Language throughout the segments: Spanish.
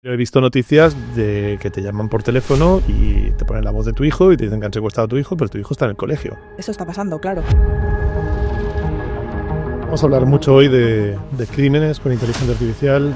Yo he visto noticias de que te llaman por teléfono y te ponen la voz de tu hijo y te dicen que han secuestrado a tu hijo, pero tu hijo está en el colegio. Eso está pasando, claro. Vamos a hablar mucho hoy de crímenes con inteligencia artificial.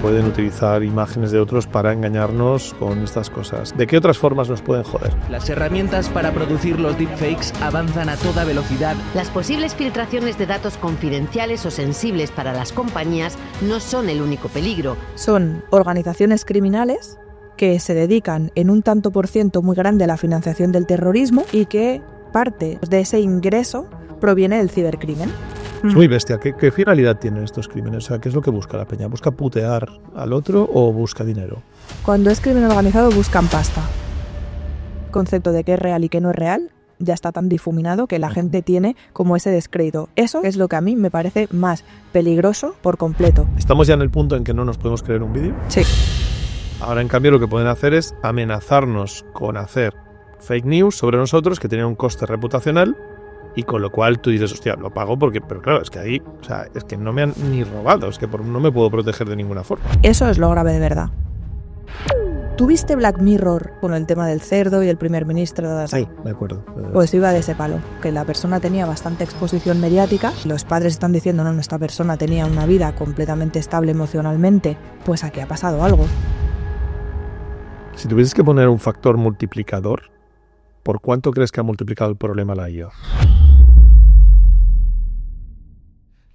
Pueden utilizar imágenes de otros para engañarnos con estas cosas. ¿De qué otras formas nos pueden joder? Las herramientas para producir los deepfakes avanzan a toda velocidad. Las posibles filtraciones de datos confidenciales o sensibles para las compañías no son el único peligro. Son organizaciones criminales que se dedican en un tanto por ciento muy grande a la financiación del terrorismo y que parte de ese ingreso proviene del cibercrimen. Es muy bestia. ¿Qué finalidad tienen estos crímenes? O sea, ¿qué es lo que busca la peña? ¿Busca putear al otro o busca dinero? Cuando es crimen organizado buscan pasta. El concepto de qué es real y qué no es real ya está tan difuminado que la gente tiene como ese descrédito. Eso es lo que a mí me parece más peligroso por completo. ¿Estamos ya en el punto en que no nos podemos creer un vídeo? Sí. Ahora, en cambio, lo que pueden hacer es amenazarnos con hacer fake news sobre nosotros que tienen un coste reputacional. Y con lo cual tú dices, hostia, lo pago porque... Pero claro, es que ahí, o sea, es que no me han ni robado, es que no me puedo proteger de ninguna forma. Eso es lo grave de verdad. ¿Tú viste Black Mirror con el tema del cerdo y el primer ministro? Sí, me acuerdo. Pues iba de ese palo, que la persona tenía bastante exposición mediática. Los padres están diciendo, no, esta persona tenía una vida completamente estable emocionalmente. Pues aquí ha pasado algo. Si tuvieses que poner un factor multiplicador, ¿por cuánto crees que ha multiplicado el problema la IA?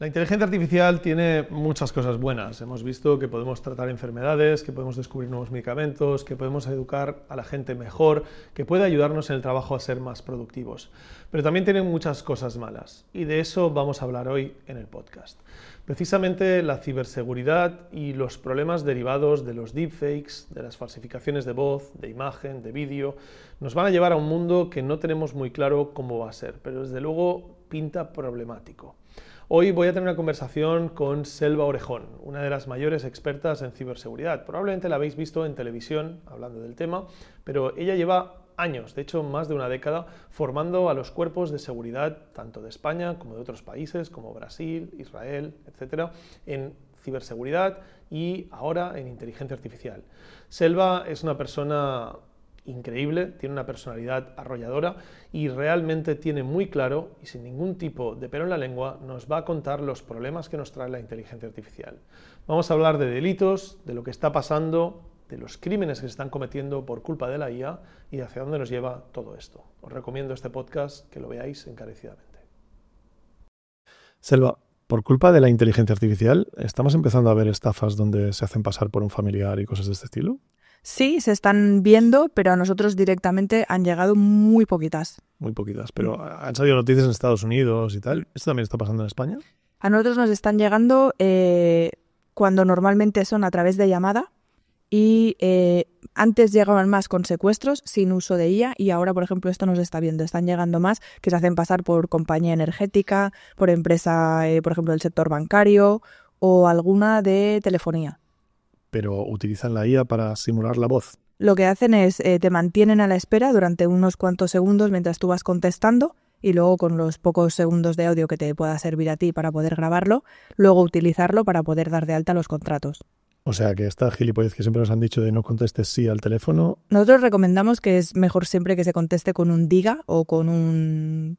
La inteligencia artificial tiene muchas cosas buenas. Hemos visto que podemos tratar enfermedades, que podemos descubrir nuevos medicamentos, que podemos educar a la gente mejor, que puede ayudarnos en el trabajo a ser más productivos. Pero también tiene muchas cosas malas y de eso vamos a hablar hoy en el podcast. Precisamente la ciberseguridad y los problemas derivados de los deepfakes, de las falsificaciones de voz, de imagen, de vídeo, nos van a llevar a un mundo que no tenemos muy claro cómo va a ser, pero desde luego pinta problemático. Hoy voy a tener una conversación con Selva Orejón, una de las mayores expertas en ciberseguridad. Probablemente la habéis visto en televisión hablando del tema, pero ella lleva años, de hecho más de una década, formando a los cuerpos de seguridad tanto de España como de otros países como Brasil, Israel, etcétera, en ciberseguridad y ahora en inteligencia artificial. Selva es una persona increíble, tiene una personalidad arrolladora y realmente tiene muy claro y sin ningún tipo de pelo en la lengua nos va a contar los problemas que nos trae la inteligencia artificial. Vamos a hablar de delitos, de lo que está pasando, de los crímenes que se están cometiendo por culpa de la IA y hacia dónde nos lleva todo esto. Os recomiendo este podcast que lo veáis encarecidamente. Selva, por culpa de la inteligencia artificial, ¿estamos empezando a ver estafas donde se hacen pasar por un familiar y cosas de este estilo? Sí, se están viendo, pero a nosotros directamente han llegado muy poquitas. Muy poquitas, pero han salido noticias en Estados Unidos y tal. ¿Esto también está pasando en España? A nosotros nos están llegando cuando normalmente son a través de llamada y antes llegaban más con secuestros sin uso de IA y ahora, por ejemplo, esto nos está viendo. Están llegando más que se hacen pasar por compañía energética, por empresa, por ejemplo, del sector bancario o alguna de telefonía. Pero utilizan la IA para simular la voz. Lo que hacen es te mantienen a la espera durante unos cuantos segundos mientras tú vas contestando y luego con los pocos segundos de audio que te pueda servir a ti para poder grabarlo, luego utilizarlo para poder dar de alta los contratos. O sea, que esta gilipollez que siempre nos han dicho de no contestes sí al teléfono... Nosotros recomendamos que es mejor siempre que se conteste con un diga o con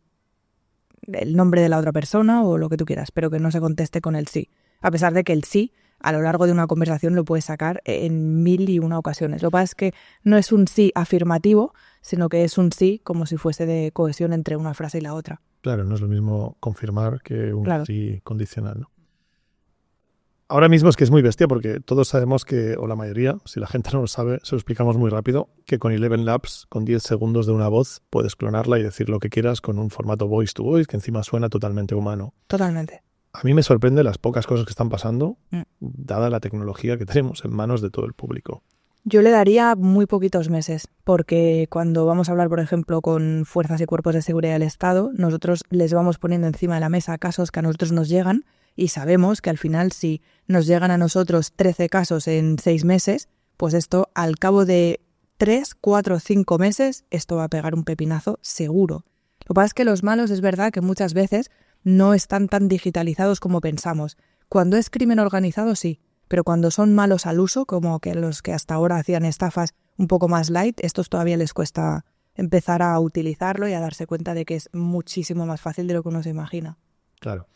el nombre de la otra persona o lo que tú quieras, pero que no se conteste con el sí. A pesar de que el sí, a lo largo de una conversación lo puedes sacar en 1001 ocasiones. Lo que pasa es que no es un sí afirmativo, sino que es un sí como si fuese de cohesión entre una frase y la otra. Claro, no es lo mismo confirmar que un claro. Sí condicional, ¿no? Ahora mismo es que es muy bestia porque todos sabemos que, o la mayoría, si la gente no lo sabe, se lo explicamos muy rápido, que con Eleven Labs, con 10 segundos de una voz, puedes clonarla y decir lo que quieras con un formato voice to voice que encima suena totalmente humano. Totalmente. A mí me sorprende las pocas cosas que están pasando, dada la tecnología que tenemos en manos de todo el público. Yo le daría muy poquitos meses, porque cuando vamos a hablar, por ejemplo, con fuerzas y cuerpos de seguridad del Estado, nosotros les vamos poniendo encima de la mesa casos que a nosotros nos llegan y sabemos que al final si nos llegan a nosotros 13 casos en 6 meses, pues esto al cabo de 3, 4, 5 meses, esto va a pegar un pepinazo seguro. Lo que pasa es que los malos es verdad que muchas veces no están tan digitalizados como pensamos. Cuando es crimen organizado sí, pero cuando son malos al uso, como que los que hasta ahora hacían estafas un poco más light, estos todavía les cuesta empezar a utilizarlo y a darse cuenta de que es muchísimo más fácil de lo que uno se imagina. Claro.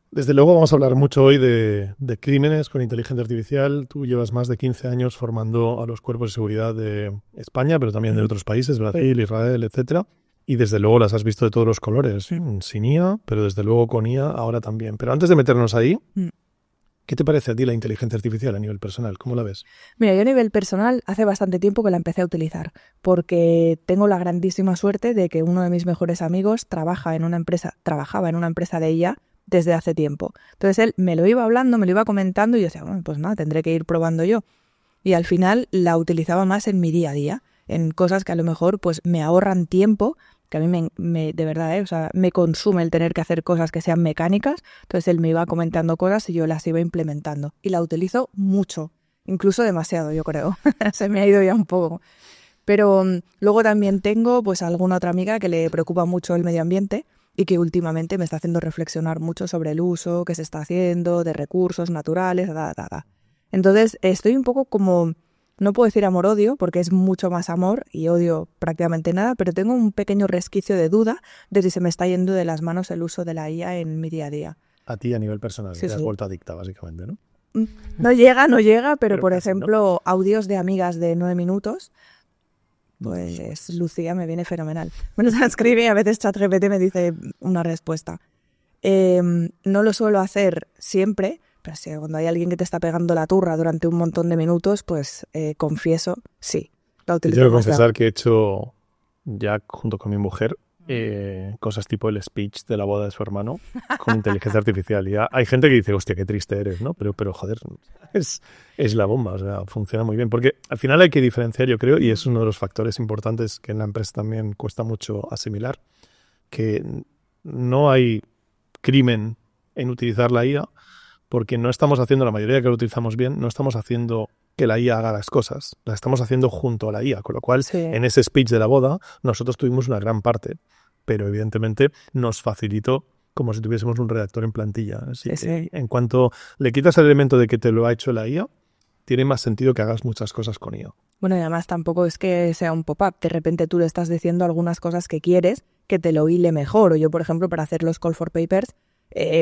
Desde luego vamos a hablar mucho hoy de crímenes con inteligencia artificial. Tú llevas más de 15 años formando a los cuerpos de seguridad de España, pero también de otros países, Brasil, Israel, etcétera. Y desde luego las has visto de todos los colores, sin IA, pero desde luego con IA ahora también. Pero antes de meternos ahí, ¿qué te parece a ti la inteligencia artificial a nivel personal? ¿Cómo la ves? Mira, yo a nivel personal hace bastante tiempo que la empecé a utilizar, porque tengo la grandísima suerte de que uno de mis mejores amigos trabajaba en una empresa de IA desde hace tiempo. Entonces él me lo iba hablando, me lo iba comentando y yo decía, bueno, pues nada, tendré que ir probando yo. Y al final la utilizaba más en mi día a día, en cosas que a lo mejor pues me ahorran tiempo, que a mí de verdad, o sea, me consume el tener que hacer cosas que sean mecánicas. Entonces él me iba comentando cosas y yo las iba implementando. Y la utilizo mucho, incluso demasiado, yo creo. Se me ha ido ya un poco. Pero luego también tengo pues alguna otra amiga que le preocupa mucho el medio ambiente y que últimamente me está haciendo reflexionar mucho sobre el uso que se está haciendo de recursos naturales, Entonces estoy un poco como, no puedo decir amor-odio, porque es mucho más amor y odio prácticamente nada, pero tengo un pequeño resquicio de duda de si se me está yendo de las manos el uso de la IA en mi día a día. A ti a nivel personal, Sí, te has vuelto adicta básicamente, ¿no? No llega, pero por casi, ejemplo, audios de amigas de 9 minutos, pues Lucía me viene fenomenal. Me los escribe y a veces ChatGPT me dice una respuesta. No lo suelo hacer siempre, pero si cuando hay alguien que te está pegando la turra durante un montón de minutos, pues confieso, sí, la utilizo. Tengo que confesar que he hecho ya junto con mi mujer cosas tipo el speech de la boda de su hermano con inteligencia artificial. Ya hay gente que dice, hostia, qué triste eres, ¿no? Pero joder, es la bomba, o sea, funciona muy bien. Porque al final hay que diferenciar, yo creo, y es uno de los factores importantes que en la empresa también cuesta mucho asimilar, que no hay crimen en utilizar la IA, porque no estamos haciendo, la mayoría que lo utilizamos bien, no estamos haciendo que la IA haga las cosas, las estamos haciendo junto a la IA, con lo cual Sí. en ese speech de la boda nosotros tuvimos una gran parte, pero evidentemente nos facilitó como si tuviésemos un redactor en plantilla. Así Sí, que sí. en cuanto le quitas el elemento de que te lo ha hecho la IA, tiene más sentido que hagas muchas cosas con IA. Bueno, y además tampoco es que sea un pop-up. De repente tú le estás diciendo algunas cosas que quieres que te lo hile mejor. O yo, por ejemplo, para hacer los call for papers,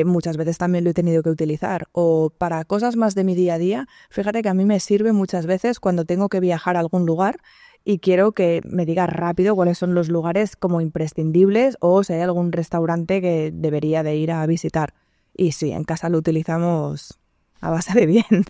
muchas veces también lo he tenido que utilizar. O para cosas más de mi día a día, fíjate que a mí me sirve muchas veces cuando tengo que viajar a algún lugar y quiero que me diga rápido cuáles son los lugares como imprescindibles o si hay algún restaurante que debería de ir a visitar. Y sí, en casa lo utilizamos a base de bien.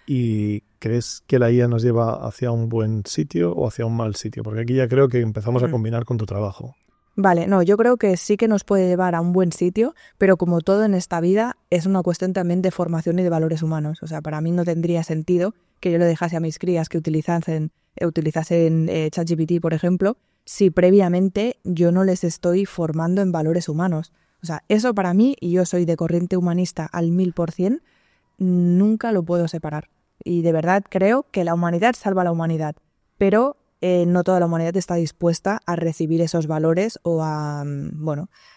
¿Y crees que la IA nos lleva hacia un buen sitio o hacia un mal sitio? Porque aquí ya creo que empezamos a combinar con tu trabajo. Vale, no, yo creo que sí que nos puede llevar a un buen sitio, pero como todo en esta vida es una cuestión también de formación y de valores humanos. O sea, para mí no tendría sentido que yo le dejase a mis crías que utilizasen ChatGPT, por ejemplo, si previamente yo no les estoy formando en valores humanos. O sea, eso para mí, y yo soy de corriente humanista al 1000%, nunca lo puedo separar. Y de verdad creo que la humanidad salva a la humanidad, pero no toda la humanidad está dispuesta a recibir esos valores o a,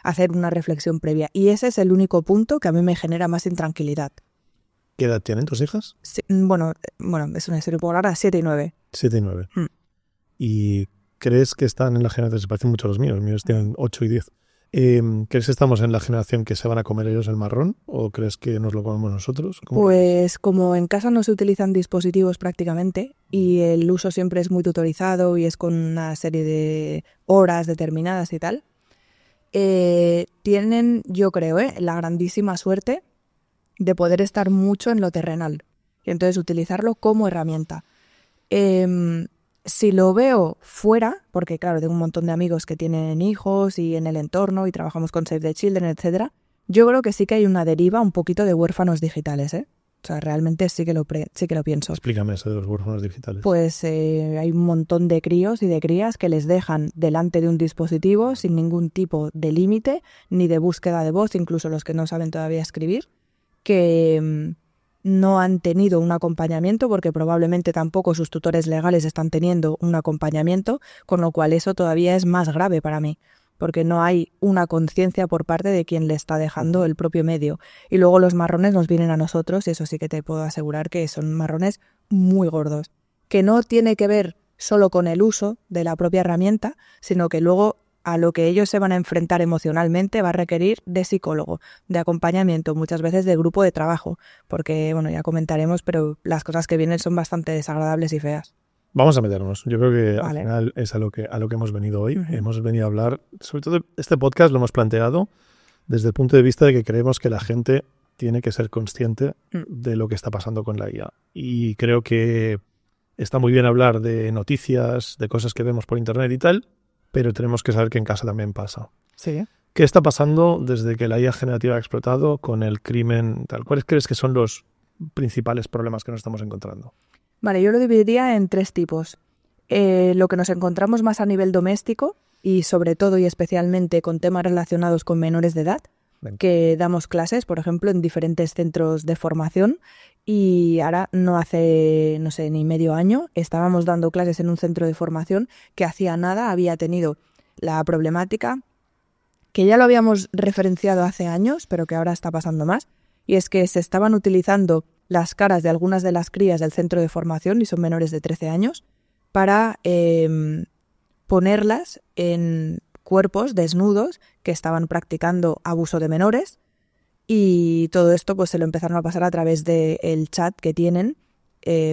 hacer una reflexión previa. Y ese es el único punto que a mí me genera más intranquilidad. ¿Qué edad tienen tus hijas? Sí, bueno, es una historia por ahora, 7 y 9. 7 y 9. ¿Y crees que están en la generación, se parecen mucho a los míos tienen 8 y 10? ¿Crees que estamos en la generación que se van a comer ellos el marrón o crees que nos lo comemos nosotros? Pues como en casa no se utilizan dispositivos prácticamente y el uso siempre es muy tutorizado y es con una serie de horas determinadas y tal, tienen, yo creo, la grandísima suerte de poder estar mucho en lo terrenal y entonces utilizarlo como herramienta. Si lo veo fuera, porque claro, tengo un montón de amigos que tienen hijos y en el entorno y trabajamos con Save the Children, etcétera, yo creo que sí que hay una deriva un poquito de huérfanos digitales, ¿eh? O sea, realmente sí que lo pienso. Explícame eso de los huérfanos digitales. Pues hay un montón de críos y de crías que les dejan delante de un dispositivo sin ningún tipo de límite ni de búsqueda de voz, incluso los que no saben todavía escribir, que no han tenido un acompañamiento porque probablemente tampoco sus tutores legales están teniendo un acompañamiento, con lo cual eso todavía es más grave para mí. porque no hay una conciencia por parte de quien le está dejando el propio medio. Y luego los marrones nos vienen a nosotros, y eso sí que te puedo asegurar que son marrones muy gordos, que no tiene que ver solo con el uso de la propia herramienta, sino que luego a lo que ellos se van a enfrentar emocionalmente va a requerir de psicólogo, de acompañamiento, muchas veces de grupo de trabajo, porque, bueno, ya comentaremos, pero las cosas que vienen son bastante desagradables y feas. Vamos a meternos. Yo creo que Vale. al final es a lo que hemos venido hoy. Uh-huh. Hemos venido a hablar, sobre todo este podcast lo hemos planteado desde el punto de vista de que creemos que la gente tiene que ser consciente de lo que está pasando con la IA. Y creo que está muy bien hablar de noticias, de cosas que vemos por internet y tal, pero tenemos que saber que en casa también pasa. Sí. ¿Qué está pasando desde que la IA generativa ha explotado con el crimen tal? ¿Cuáles crees que son los principales problemas que nos estamos encontrando? Vale, yo lo dividiría en 3 tipos. Lo que nos encontramos más a nivel doméstico y sobre todo y especialmente con temas relacionados con menores de edad, que damos clases, por ejemplo, en diferentes centros de formación, y ahora no hace, no sé, ni medio año estábamos dando clases en un centro de formación que hacía nada había tenido la problemática que ya lo habíamos referenciado hace años, pero que ahora está pasando más, y es que se estaban utilizando las caras de algunas de las crías del centro de formación, y son menores de 13 años, para ponerlas en cuerpos desnudos que estaban practicando abuso de menores, y todo esto pues se lo empezaron a pasar a través del chat que tienen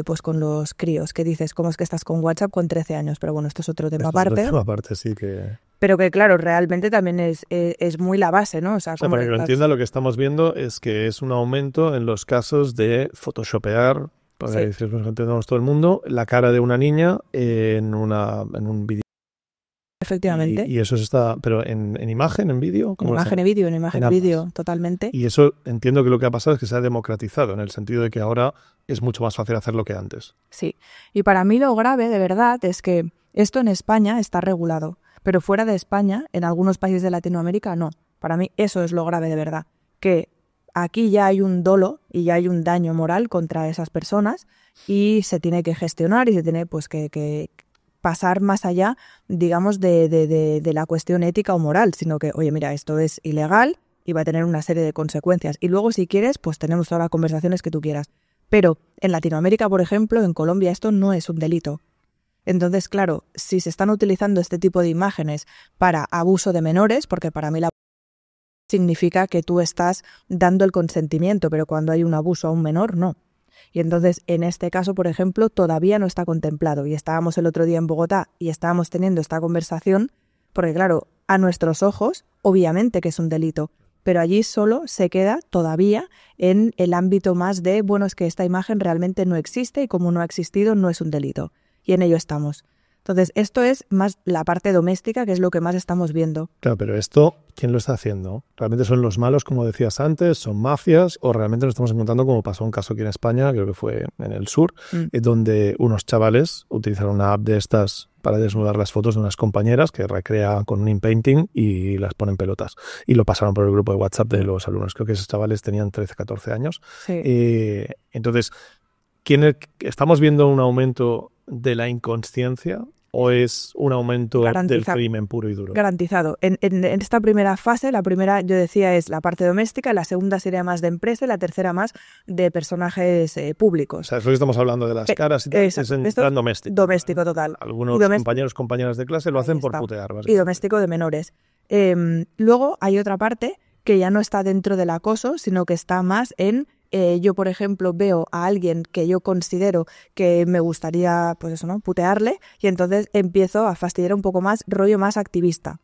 pues con los críos, que dices, ¿cómo es que estás con WhatsApp con 13 años? Pero bueno, esto es otro tema aparte. Otro tema aparte, sí que... Pero que claro, realmente también es muy la base, ¿no? O sea, para que lo entienda, lo que estamos viendo es que es un aumento en los casos de photoshopear, para que entendamos todo el mundo, la cara de una niña en un vídeo. Efectivamente. Y eso está, pero en imagen, en vídeo. En imagen y vídeo, en imagen y vídeo, totalmente. Y eso entiendo que lo que ha pasado es que se ha democratizado, en el sentido de que ahora es mucho más fácil hacerlo que antes. Sí, y para mí lo grave, de verdad, es que esto en España está regulado, pero fuera de España, en algunos países de Latinoamérica, no. Para mí eso es lo grave de verdad, que aquí ya hay un dolo y ya hay un daño moral contra esas personas y se tiene que gestionar y se tiene pues que pasar más allá, digamos, de la cuestión ética o moral, sino que, oye, mira, esto es ilegal y va a tener una serie de consecuencias. Y luego, si quieres, pues tenemos todas las conversaciones que tú quieras. Pero en Latinoamérica, por ejemplo, en Colombia, esto no es un delito. Entonces, claro, si se están utilizando este tipo de imágenes para abuso de menores, porque para mí la significa que tú estás dando el consentimiento, pero cuando hay un abuso a un menor, no. Y entonces, en este caso, por ejemplo, todavía no está contemplado. Y estábamos el otro día en Bogotá y estábamos teniendo esta conversación porque, claro, a nuestros ojos, obviamente que es un delito, pero allí solo se queda todavía en el ámbito más de, bueno, es que esta imagen realmente no existe y como no ha existido, no es un delito. Y en ello estamos. Entonces, esto es más la parte doméstica, que es lo que más estamos viendo. Claro, pero esto, ¿quién lo está haciendo? ¿Realmente son los malos, como decías antes? ¿Son mafias? ¿O realmente nos estamos encontrando, como pasó un caso aquí en España, creo que fue en el sur, donde unos chavales utilizaron una app de estas para desnudar las fotos de unas compañeras que recrea con un inpainting y las ponen pelotas? Y lo pasaron por el grupo de WhatsApp de los alumnos. Creo que esos chavales tenían 13, 14 años. Sí. Entonces, ¿estamos viendo un aumento de la inconsciencia o es un aumento del crimen puro y duro? Garantizado. En esta primera fase, la primera, yo decía, es la parte doméstica, la segunda sería más de empresa y la tercera más de personajes públicos. O sea, es lo que estamos hablando de las caras y tal, es en plan doméstico. Doméstico total. Algunos compañeros de clase lo hacen por putear. Y doméstico de menores. Luego hay otra parte que ya no está dentro del acoso, sino que está más en... yo, por ejemplo, veo a alguien que yo considero que me gustaría, pues eso, ¿no?, putearle, y entonces empiezo a fastidiar un poco más, rollo más activista.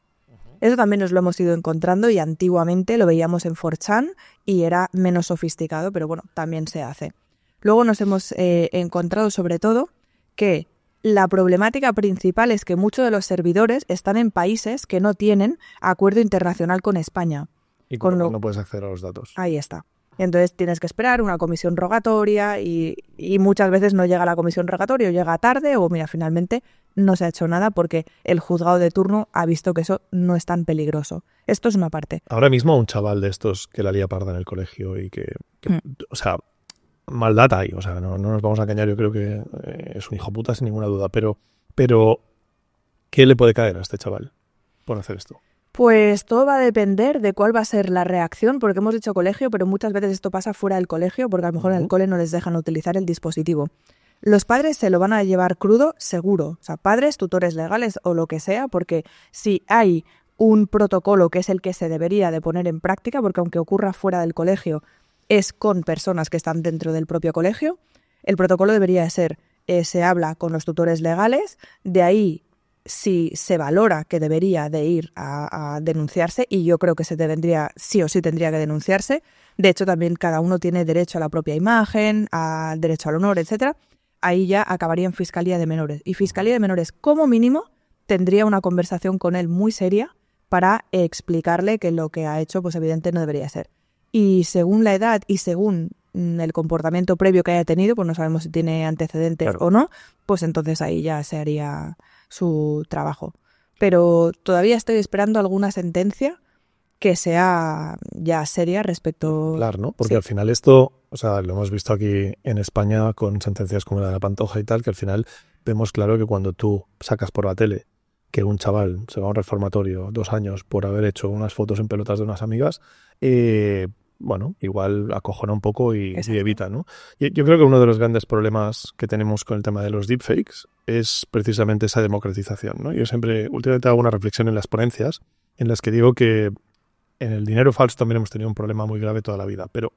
Eso también nos lo hemos ido encontrando y antiguamente lo veíamos en 4chan y era menos sofisticado, pero bueno, también se hace. Luego nos hemos encontrado sobre todo que la problemática principal es que muchos de los servidores están en países que no tienen acuerdo internacional con España. Y no puedes acceder a los datos. Ahí está. Entonces tienes que esperar una comisión rogatoria y muchas veces no llega la comisión rogatoria o llega tarde o mira, finalmente no se ha hecho nada porque el juzgado de turno ha visto que eso no es tan peligroso. Esto es una parte. Ahora mismo un chaval de estos que la lía parda en el colegio y que o sea, maldad hay, o sea, no nos vamos a engañar, yo creo que es un hijo puta sin ninguna duda, pero ¿qué le puede caer a este chaval por hacer esto? Pues todo va a depender de cuál va a ser la reacción, porque hemos dicho colegio, pero muchas veces esto pasa fuera del colegio, porque a lo mejor en el cole no les dejan utilizar el dispositivo. Los padres se lo van a llevar crudo, seguro. O sea, padres, tutores legales o lo que sea, porque si hay un protocolo que es el que se debería de poner en práctica, porque aunque ocurra fuera del colegio, es con personas que están dentro del propio colegio, el protocolo debería de ser, se habla con los tutores legales, de ahí si se valora que debería de ir a denunciarse, y yo creo que sí o sí tendría que denunciarse. De hecho, también cada uno tiene derecho a la propia imagen, al derecho al honor, etcétera. Ahí ya acabaría en Fiscalía de Menores. Y Fiscalía de Menores, como mínimo, tendría una conversación con él muy seria para explicarle que lo que ha hecho, pues evidente no debería ser. Y según la edad y según el comportamiento previo que haya tenido, pues no sabemos si tiene antecedentes o no, pues entonces ahí ya se haría su trabajo. Pero todavía estoy esperando alguna sentencia que sea ya seria respecto... Claro, ¿no? Porque al final esto, o sea, lo hemos visto aquí en España con sentencias como la de la Pantoja y tal, que al final vemos claro que cuando tú sacas por la tele que un chaval se va a un reformatorio 2 años por haber hecho unas fotos en pelotas de unas amigas, bueno, igual acojona un poco y evita, ¿no? Yo creo que uno de los grandes problemas que tenemos con el tema de los deepfakes es precisamente esa democratización, ¿no? Yo siempre, últimamente hago una reflexión en las ponencias en las que digo que en el dinero falso también hemos tenido un problema muy grave toda la vida, pero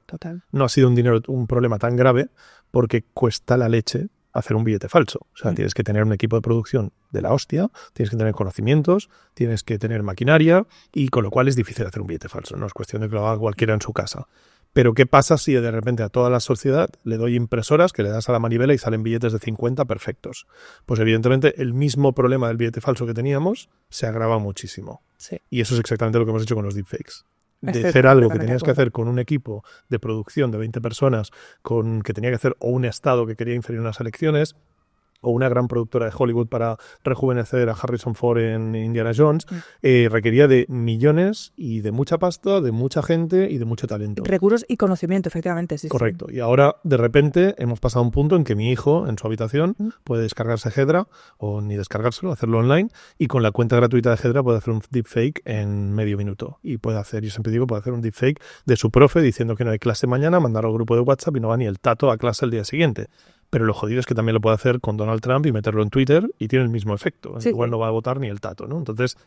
no ha sido un problema tan grave porque cuesta la leche hacer un billete falso. O sea, tienes que tener un equipo de producción de la hostia, tienes que tener conocimientos, tienes que tener maquinaria, y con lo cual es difícil hacer un billete falso. No es cuestión de que lo haga cualquiera en su casa. Pero ¿qué pasa si de repente a toda la sociedad le doy impresoras que le das a la manivela y salen billetes de 50 perfectos? Pues evidentemente el mismo problema del billete falso que teníamos se agrava muchísimo. Sí. Y eso es exactamente lo que hemos hecho con los deepfakes. De hacer algo que tenías que hacer con un equipo de producción de 20 personas, que tenía que hacer o un Estado que quería inferir unas elecciones, o una gran productora de Hollywood para rejuvenecer a Harrison Ford en Indiana Jones, requería de millones y de mucha pasta, de mucha gente y de mucho talento. Recursos y conocimiento, efectivamente. Sí, correcto. Sí. Y ahora, de repente, hemos pasado a un punto en que mi hijo, en su habitación, puede descargarse Hedra, o ni descargárselo, hacerlo online, y con la cuenta gratuita de Hedra puede hacer un deepfake en medio minuto. Y puede hacer, yo siempre digo, puede hacer un deepfake de su profe diciendo que no hay clase mañana, mandar al grupo de WhatsApp y no va ni el tato a clase el día siguiente. Pero lo jodido es que también lo puede hacer con Donald Trump y meterlo en Twitter y tiene el mismo efecto. Sí. Igual no va a votar ni el tato, ¿no? Entonces,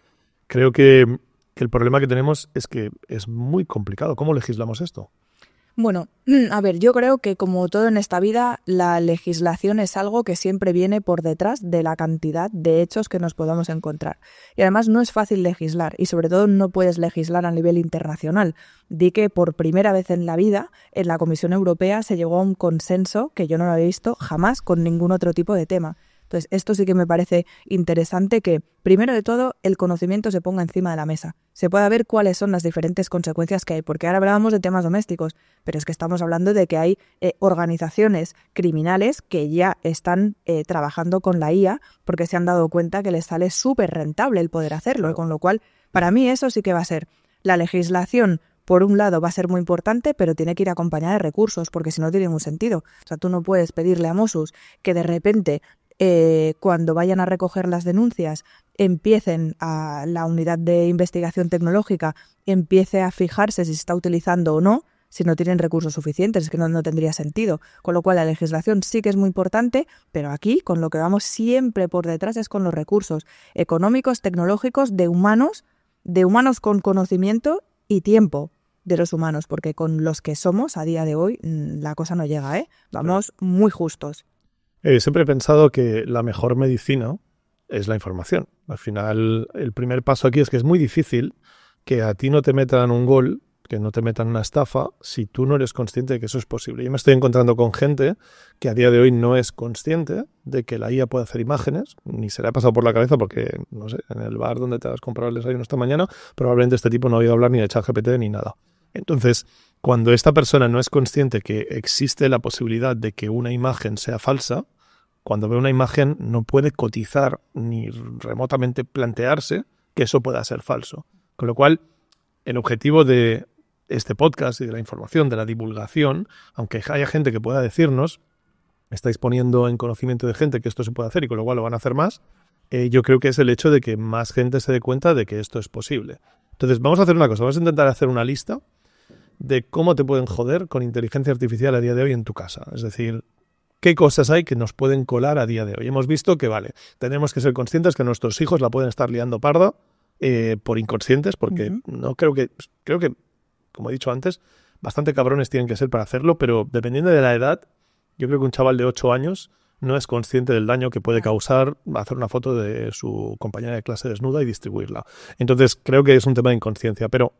creo que el problema que tenemos es que es muy complicado. ¿Cómo legislamos esto? Bueno, a ver, yo creo que como todo en esta vida, la legislación es algo que siempre viene por detrás de la cantidad de hechos que nos podamos encontrar. Y además no es fácil legislar, y sobre todo no puedes legislar a nivel internacional. Di que por primera vez en la vida, en la Comisión Europea se llegó a un consenso que yo no lo había visto jamás con ningún otro tipo de tema. Entonces, esto sí que me parece interesante que, primero de todo, el conocimiento se ponga encima de la mesa. Se pueda ver cuáles son las diferentes consecuencias que hay, porque ahora hablábamos de temas domésticos, pero es que estamos hablando de que hay organizaciones criminales que ya están trabajando con la IA porque se han dado cuenta que les sale súper rentable el poder hacerlo, con lo cual, para mí eso sí que va a ser la legislación. Por un lado va a ser muy importante, pero tiene que ir acompañada de recursos, porque si no tiene ningún sentido. O sea, tú no puedes pedirle a Mossos que de repente, cuando vayan a recoger las denuncias, empiecen a la unidad de investigación tecnológica, empiece a fijarse si se está utilizando o no, si no tienen recursos suficientes, es que no tendría sentido. Con lo cual la legislación sí que es muy importante, pero aquí con lo que vamos siempre por detrás es con los recursos económicos, tecnológicos, de humanos con conocimiento y tiempo de los humanos, porque con los que somos a día de hoy la cosa no llega, ¿eh? Vamos muy justos. Siempre he pensado que la mejor medicina es la información. Al final, el primer paso aquí es que es muy difícil que a ti no te metan un gol, que no te metan una estafa, si tú no eres consciente de que eso es posible. Yo me estoy encontrando con gente que a día de hoy no es consciente de que la IA puede hacer imágenes, ni se le ha pasado por la cabeza porque, no sé, en el bar donde te has comprado el desayuno esta mañana, probablemente este tipo no ha oído hablar ni de ChatGPT ni nada. Entonces, cuando esta persona no es consciente que existe la posibilidad de que una imagen sea falsa, cuando ve una imagen no puede cotizar ni remotamente plantearse que eso pueda ser falso. Con lo cual, el objetivo de este podcast y de la información, de la divulgación, aunque haya gente que pueda decirnos, estáis poniendo en conocimiento de gente que esto se puede hacer y con lo cual lo van a hacer más, yo creo que es el hecho de que más gente se dé cuenta de que esto es posible. Entonces, vamos a hacer una cosa. Vamos a intentar hacer una lista de cómo te pueden joder con inteligencia artificial a día de hoy en tu casa. Es decir, qué cosas hay que nos pueden colar a día de hoy. Hemos visto que, vale, tenemos que ser conscientes que nuestros hijos la pueden estar liando parda por inconscientes, porque no creo que, como he dicho antes, bastante cabrones tienen que ser para hacerlo, pero dependiendo de la edad, yo creo que un chaval de 8 años no es consciente del daño que puede causar hacer una foto de su compañera de clase desnuda y distribuirla. Entonces, creo que es un tema de inconsciencia, pero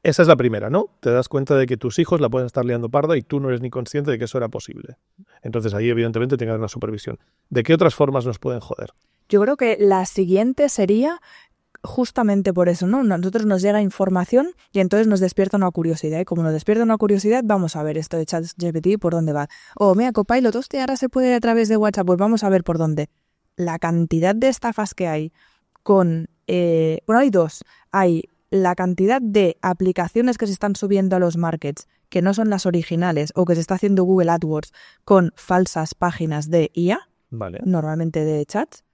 esa es la primera, ¿no? Te das cuenta de que tus hijos la pueden estar liando parda y tú no eres ni consciente de que eso era posible. Entonces, ahí, evidentemente, tiene que haber una supervisión. ¿De qué otras formas nos pueden joder? Yo creo que la siguiente sería justamente por eso, ¿no? A nosotros nos llega información y entonces nos despierta una curiosidad. Y como nos despierta una curiosidad, vamos a ver esto de ChatGPT por dónde va. Mira, Copilot, hostia, ahora se puede a través de WhatsApp, pues vamos a ver por dónde. La cantidad de estafas que hay con... bueno, hay dos. Hay la cantidad de aplicaciones que se están subiendo a los markets que no son las originales o que se está haciendo Google AdWords con falsas páginas de IA, Vale. normalmente de chats.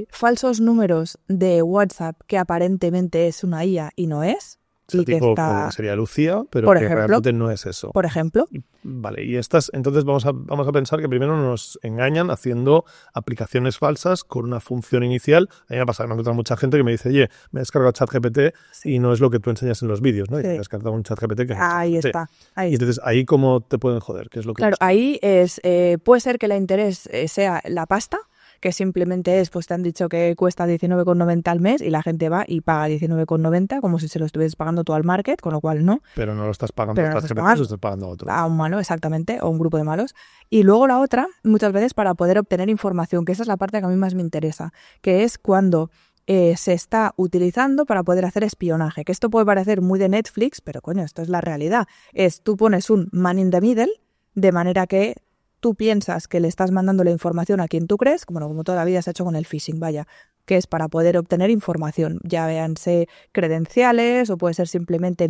Falsos números de WhatsApp que aparentemente es una IA y no es. O sea, y que tipo, está, sería Lucía, pero por que ejemplo, realmente no es eso. Por ejemplo. Vale, y entonces vamos a pensar que primero nos engañan haciendo aplicaciones falsas con una función inicial. A mí me pasa que me encuentro mucha gente que me dice, oye, me he descargado ChatGPT y no es lo que tú enseñas en los vídeos, ¿no? Y te he descargado un ChatGPT que es Ahí ChatGPT. está. Ahí y entonces, ¿ahí cómo te pueden joder? ¿Qué es lo que claro, ahí es puede ser que el interés sea la pasta, que simplemente es, pues te han dicho que cuesta 19,90 al mes y la gente va y paga 19,90 como si se lo estuvieses pagando tú al market, con lo cual no. Pero no lo estás pagando Pero a no lo estás ChatGPT, pagando. lo estás pagando a otro. A un malo, exactamente, o un grupo de malos. Y luego la otra, muchas veces para poder obtener información, que esa es la parte que a mí más me interesa, que es cuando se está utilizando para poder hacer espionaje. Que esto puede parecer muy de Netflix, pero coño, esto es la realidad. Tú pones un man in the middle, de manera que tú piensas que le estás mandando la información a quien tú crees, como toda la vida se ha hecho con el phishing, vaya, que es para poder obtener información, ya véanse credenciales o puede ser simplemente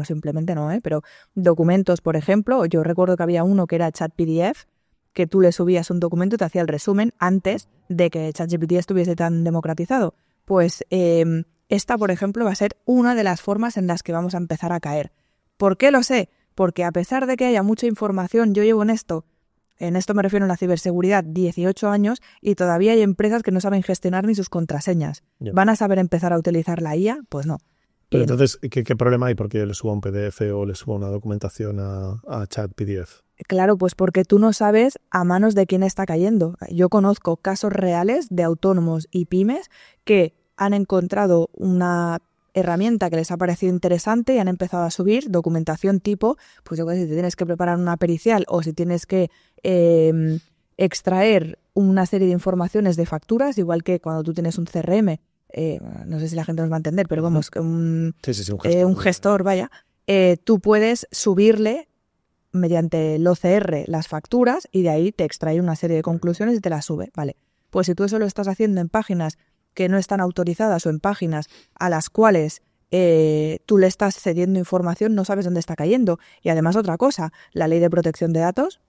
simplemente no, pero documentos, por ejemplo. Yo recuerdo que había uno que era ChatPDF, que tú le subías un documento y te hacía el resumen antes de que ChatGPT estuviese tan democratizado. Pues esta, por ejemplo, va a ser una de las formas en las que vamos a empezar a caer. ¿Por qué lo sé? Porque a pesar de que haya mucha información, yo llevo en esto me refiero a la ciberseguridad, 18 años y todavía hay empresas que no saben gestionar ni sus contraseñas. Yeah. ¿Van a saber empezar a utilizar la IA? Pues no. Pero entonces, ¿qué problema hay porque le suba un PDF o le suba una documentación a ChatPDF? Claro, pues porque tú no sabes a manos de quién está cayendo. Yo conozco casos reales de autónomos y pymes que han encontrado una herramienta que les ha parecido interesante y han empezado a subir documentación tipo, pues yo qué sé, si tienes que preparar una pericial o si tienes que extraer una serie de informaciones de facturas, igual que cuando tú tienes un CRM, no sé si la gente nos va a entender, pero vamos, un gestor, vaya, tú puedes subirle mediante el OCR las facturas y de ahí te extrae una serie de conclusiones y te las sube, vale. Pues si tú eso lo estás haciendo en páginas que no están autorizadas o en páginas a las cuales tú le estás cediendo información, no sabes dónde está cayendo. Y además otra cosa, la ley de protección de datos,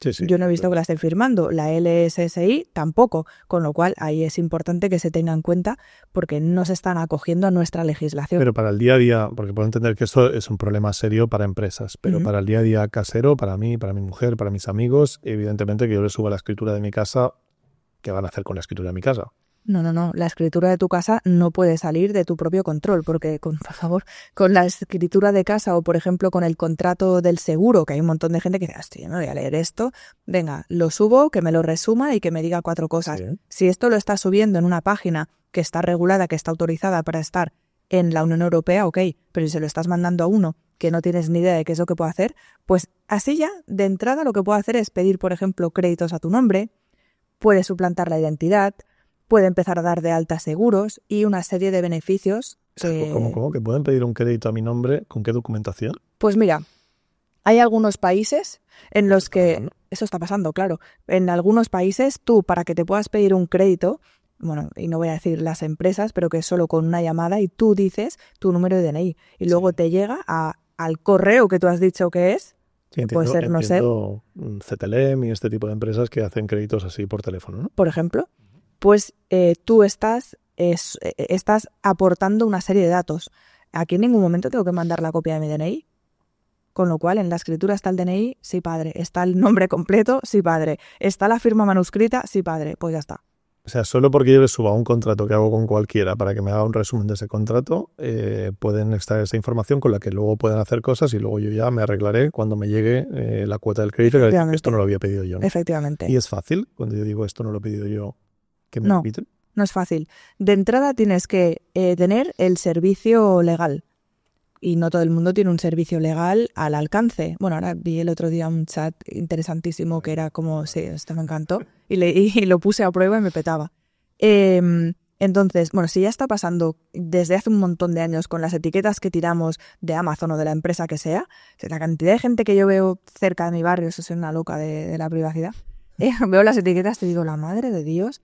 yo no he visto que la estén firmando, la LSSI tampoco, con lo cual ahí es importante que se tenga en cuenta porque no se están acogiendo a nuestra legislación. Pero para el día a día, porque puedo entender que esto es un problema serio para empresas, pero para el día a día casero, para mí, para mi mujer, para mis amigos, evidentemente que yo les suba la escritura de mi casa, ¿qué van a hacer con la escritura de mi casa? No. La escritura de tu casa no puede salir de tu propio control, porque, por favor, con la escritura de casa o, por ejemplo, con el contrato del seguro, que hay un montón de gente que dice, hostia, yo me voy a leer esto, venga, lo subo, que me lo resuma y que me diga 4 cosas. Sí. Si esto lo estás subiendo en una página que está regulada, que está autorizada para estar en la Unión Europea, ok, pero si se lo estás mandando a uno que no tienes ni idea de qué es lo que puede hacer, pues así ya, de entrada, lo que puede hacer es pedir, por ejemplo, créditos a tu nombre, puede suplantar la identidad, puede empezar a dar de alta seguros y una serie de beneficios. ¿Cómo? ¿Que pueden pedir un crédito a mi nombre? ¿Con qué documentación? Pues mira, hay algunos países en los que... Eso está pasando, claro. En algunos países tú, para que te puedas pedir un crédito, bueno, y no voy a decir las empresas, pero que es solo con una llamada y tú dices tu número de DNI y luego te llega al correo que tú has dicho que es. Sí, entiendo, puede ser, no sé. CTLM y este tipo de empresas que hacen créditos así por teléfono, ¿no? Por ejemplo. Pues tú estás estás aportando una serie de datos. Aquí en ningún momento tengo que mandar la copia de mi DNI. Con lo cual, en la escritura está el DNI, sí, padre. Está el nombre completo, sí, padre. Está la firma manuscrita, sí, padre. Pues ya está. O sea, solo porque yo les suba un contrato que hago con cualquiera para que me haga un resumen de ese contrato, pueden extraer esa información con la que luego pueden hacer cosas y luego yo ya me arreglaré cuando me llegue la cuota del crédito, que esto no lo había pedido yo, ¿no? Efectivamente. ¿Y es fácil cuando yo digo esto no lo he pedido yo que me No, quiten? no es fácil. De entrada tienes que tener el servicio legal. Y no todo el mundo tiene un servicio legal al alcance. Bueno, ahora vi el otro día un chat interesantísimo que era como, sí, esto me encantó, y lo puse a prueba y me petaba. Entonces, bueno, si ya está pasando desde hace un montón de años con las etiquetas que tiramos de Amazon o de la empresa que sea, la cantidad de gente que yo veo cerca de mi barrio, eso soy una loca de la privacidad, veo las etiquetas y digo, la madre de Dios,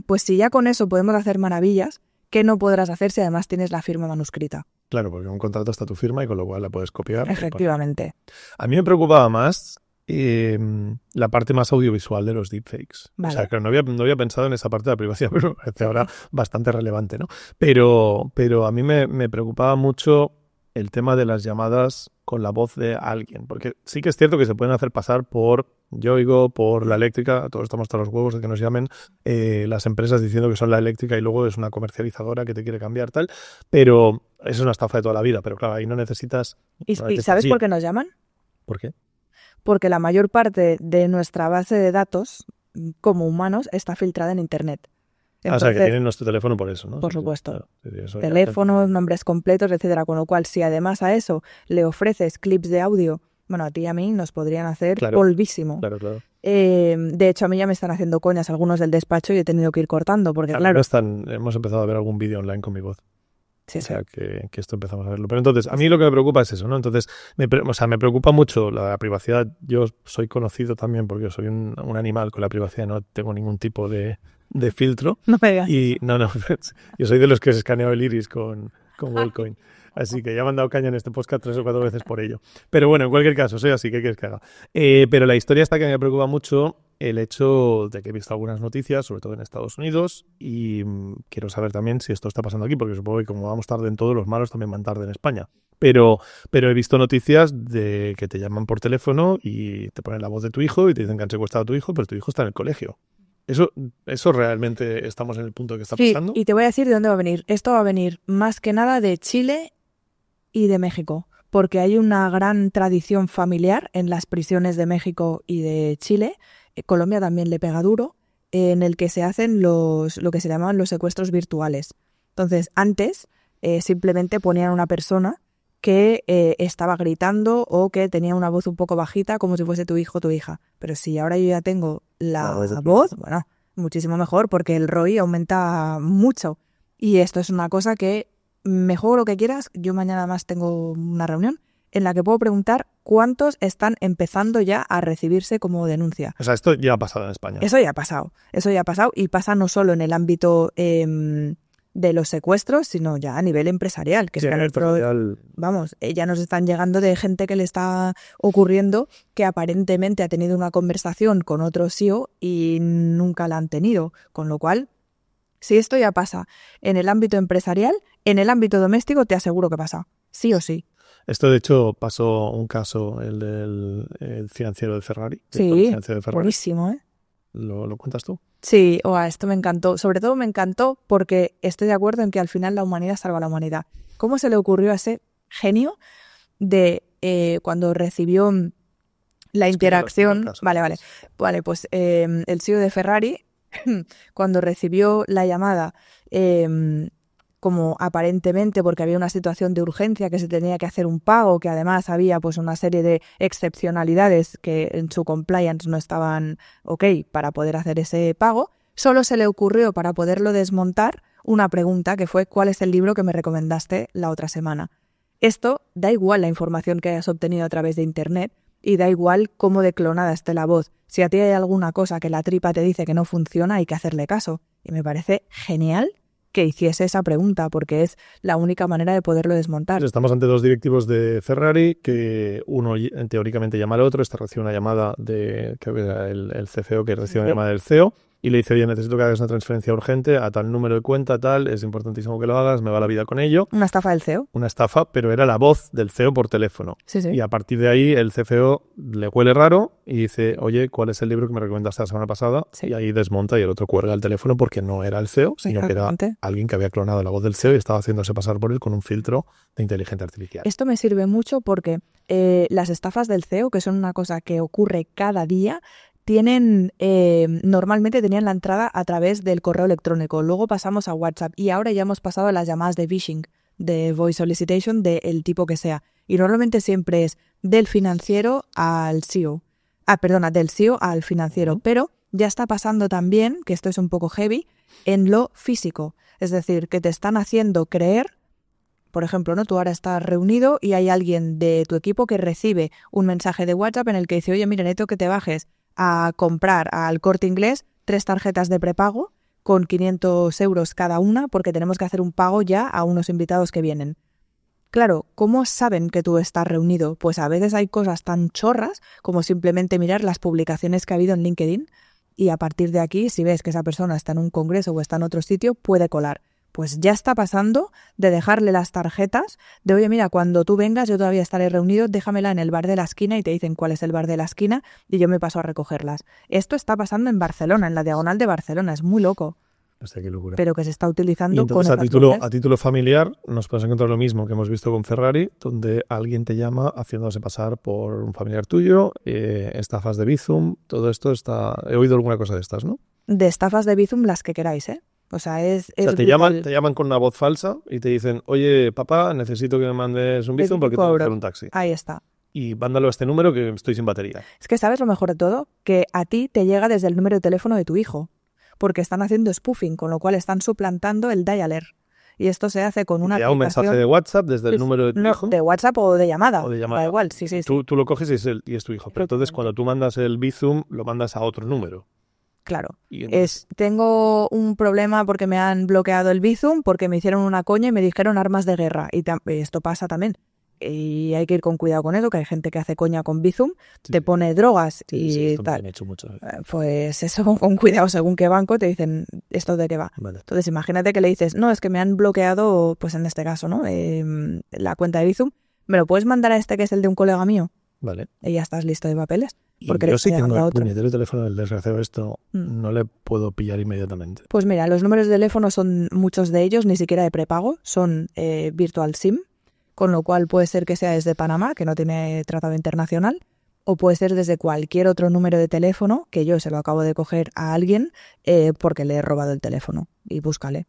pues si ya con eso podemos hacer maravillas, ¿qué no podrás hacer si además tienes la firma manuscrita? Claro, porque en un contrato está tu firma y con lo cual la puedes copiar. Efectivamente. A mí me preocupaba más la parte más audiovisual de los deepfakes. Vale. O sea, que no había pensado en esa parte de la privacidad, pero me parece ahora bastante relevante, ¿no? Pero a mí me preocupaba mucho el tema de las llamadas con la voz de alguien, porque sí que es cierto que se pueden hacer pasar por Yoigo, por La Eléctrica, todos estamos hasta los huevos de que nos llamen las empresas diciendo que son La Eléctrica y luego es una comercializadora que te quiere cambiar tal, pero eso es una estafa de toda la vida, pero claro, ahí no necesitas... ¿Y sabes por qué nos llaman? ¿Por qué? Porque la mayor parte de nuestra base de datos como humanos está filtrada en Internet. Entonces, o sea, que tienen nuestro teléfono por eso, ¿no? Por supuesto. Claro, eso teléfonos, nombres completos, etcétera. Con lo cual, si además a eso le ofreces clips de audio, bueno, a ti y a mí nos podrían hacer polvísimo. Claro. De hecho, a mí ya me están haciendo coñas algunos del despacho y he tenido que ir cortando, porque claro... hemos empezado a ver algún vídeo online con mi voz. Sí, o sea, que esto empezamos a verlo. Pero entonces, a mí lo que me preocupa es eso, ¿no? Entonces, me preocupa mucho la privacidad. Yo soy conocido también porque soy un animal con la privacidad, no tengo ningún tipo de filtro. No me digas. Y no, yo soy de los que se escaneado el iris con Wellcoin. Así que ya me han dado caña en este podcast 3 o 4 veces por ello. Pero bueno, en cualquier caso, soy así, ¿qué quieres que haga? Pero la historia está que me preocupa mucho el hecho de que he visto algunas noticias, sobre todo en Estados Unidos, y quiero saber también si esto está pasando aquí, porque supongo que como vamos tarde en todo, los malos también van tarde en España. Pero he visto noticias de que te llaman por teléfono y te ponen la voz de tu hijo y te dicen que han secuestrado a tu hijo, pero tu hijo está en el colegio. ¿Eso realmente estamos en el punto que está pasando? Y te voy a decir de dónde va a venir. Esto va a venir más que nada de Chile y de México, porque hay una gran tradición familiar en las prisiones de México y de Chile. Colombia también le pega duro, en el que se hacen lo que se llaman los secuestros virtuales. Entonces, antes simplemente ponían a una persona que estaba gritando o que tenía una voz un poco bajita, como si fuese tu hijo o tu hija. Pero si ahora yo ya tengo la voz, bueno, muchísimo mejor, porque el ROI aumenta mucho. Y esto es una cosa que, me juego lo que quieras, yo mañana más tengo una reunión en la que puedo preguntar cuántos están empezando ya a recibirse como denuncia. O sea, esto ya ha pasado en España. Eso ya ha pasado y pasa no solo en el ámbito de los secuestros, sino ya a nivel empresarial. Que sí, vamos, ya nos están llegando de gente que le está ocurriendo que aparentemente ha tenido una conversación con otro CEO y nunca la han tenido. Con lo cual, si esto ya pasa en el ámbito empresarial, en el ámbito doméstico te aseguro que pasa, sí o sí. Esto, de hecho, pasó un caso, el del financiero de Ferrari. Sí, buenísimo, ¿eh? ¿Lo cuentas tú? Sí, esto me encantó. Sobre todo me encantó porque estoy de acuerdo en que al final la humanidad salva a la humanidad. ¿Cómo se le ocurrió a ese genio de cuando recibió la interacción? Vale, pues el CEO de Ferrari, cuando recibió la llamada, como aparentemente porque había una situación de urgencia que se tenía que hacer un pago, que además había pues una serie de excepcionalidades que en su compliance no estaban ok para poder hacer ese pago, solo se le ocurrió para poderlo desmontar una pregunta que fue ¿cuál es el libro que me recomendaste la otra semana? Esto da igual la información que hayas obtenido a través de internet y da igual cómo de clonada esté la voz. Si a ti hay alguna cosa que la tripa te dice que no funciona, hay que hacerle caso. Y me parece genial que hiciese esa pregunta, porque es la única manera de poderlo desmontar. Estamos ante dos directivos de Ferrari, que uno teóricamente llama al otro, recibe una llamada de, creo que era el CFO, que recibe una llamada del CEO, y le dice, oye, necesito que hagas una transferencia urgente a tal número de cuenta, tal, es importantísimo que lo hagas, me va la vida con ello. Una estafa del CEO. Una estafa, pero era la voz del CEO por teléfono. Sí, sí. Y a partir de ahí el CFO le huele raro y dice, oye, ¿cuál es el libro que me recomendaste la semana pasada? Sí. Y ahí desmonta y el otro cuelga el teléfono porque no era el CEO, sino que era alguien que había clonado la voz del CEO y estaba haciéndose pasar por él con un filtro de inteligencia artificial. Esto me sirve mucho porque las estafas del CEO, que son una cosa que ocurre cada día, normalmente tenían la entrada a través del correo electrónico, luego pasamos a WhatsApp y ahora ya hemos pasado a las llamadas de phishing, de voice solicitation, del tipo que sea. Y normalmente siempre es del financiero al CEO. Del CEO al financiero. Pero ya está pasando también, que esto es un poco heavy, en lo físico. Es decir, que te están haciendo creer, por ejemplo, ¿no? Tú ahora estás reunido y hay alguien de tu equipo que recibe un mensaje de WhatsApp en el que dice, oye, mira, necesito que te bajes a comprar al Corte Inglés 3 tarjetas de prepago con 500 euros cada una porque tenemos que hacer un pago ya a unos invitados que vienen. Claro, ¿cómo saben que tú estás reunido? Pues a veces hay cosas tan chorras como simplemente mirar las publicaciones que ha habido en LinkedIn y a partir de aquí, si ves que esa persona está en un congreso o está en otro sitio, puede colar. Pues ya está pasando de dejarle las tarjetas de, oye, mira, cuando tú vengas yo todavía estaré reunido, déjamela en el bar de la esquina y te dicen cuál es el bar de la esquina y yo me paso a recogerlas. Esto está pasando en Barcelona, en la diagonal de Barcelona, es muy loco. Hostia, qué locura. Pero que se está utilizando con a título familiar nos puedes encontrar lo mismo que hemos visto con Ferrari, donde alguien te llama haciéndose pasar por un familiar tuyo, estafas de Bizum, todo esto está... He oído alguna cosa de estas, ¿no? De estafas de Bizum las que queráis, ¿eh? O sea, te llaman con una voz falsa y te dicen, oye, papá, necesito que me mandes un Bizum porque tengo que hacer un taxi. Ahí está. Y mándalo a este número que estoy sin batería. Es que sabes lo mejor de todo, que a ti te llega desde el número de teléfono de tu hijo, porque están haciendo spoofing, con lo cual están suplantando el dialer. Y esto se hace con una aplicación... un mensaje de WhatsApp desde el número de tu hijo. De WhatsApp o de llamada. Da igual, sí. Tú lo coges y es tu hijo. Pero entonces cuando tú mandas el Bizum, lo mandas a otro número. Claro, tengo un problema porque me han bloqueado el Bizum, porque me hicieron una coña y me dijeron armas de guerra. Y esto pasa también. Y hay que ir con cuidado con eso, que hay gente que hace coña con Bizum, te pone drogas y tal. Me han hecho mucho. Pues eso, con cuidado, según qué banco te dicen esto de qué va. Vale. Entonces imagínate que le dices, no, es que me han bloqueado, pues en este caso, ¿no? La cuenta de Bizum, ¿me lo puedes mandar a este que es el de un colega mío? Vale. Y ya estás listo de papeles. Porque yo sí tengo el puñetero teléfono del desgraciado, esto no le puedo pillar inmediatamente. Pues mira, los números de teléfono son muchos de ellos, ni siquiera de prepago, son virtual SIM, con lo cual puede ser que sea desde Panamá, que no tiene tratado internacional, o puede ser desde cualquier otro número de teléfono, que yo se lo acabo de coger a alguien porque le he robado el teléfono. Y búscale.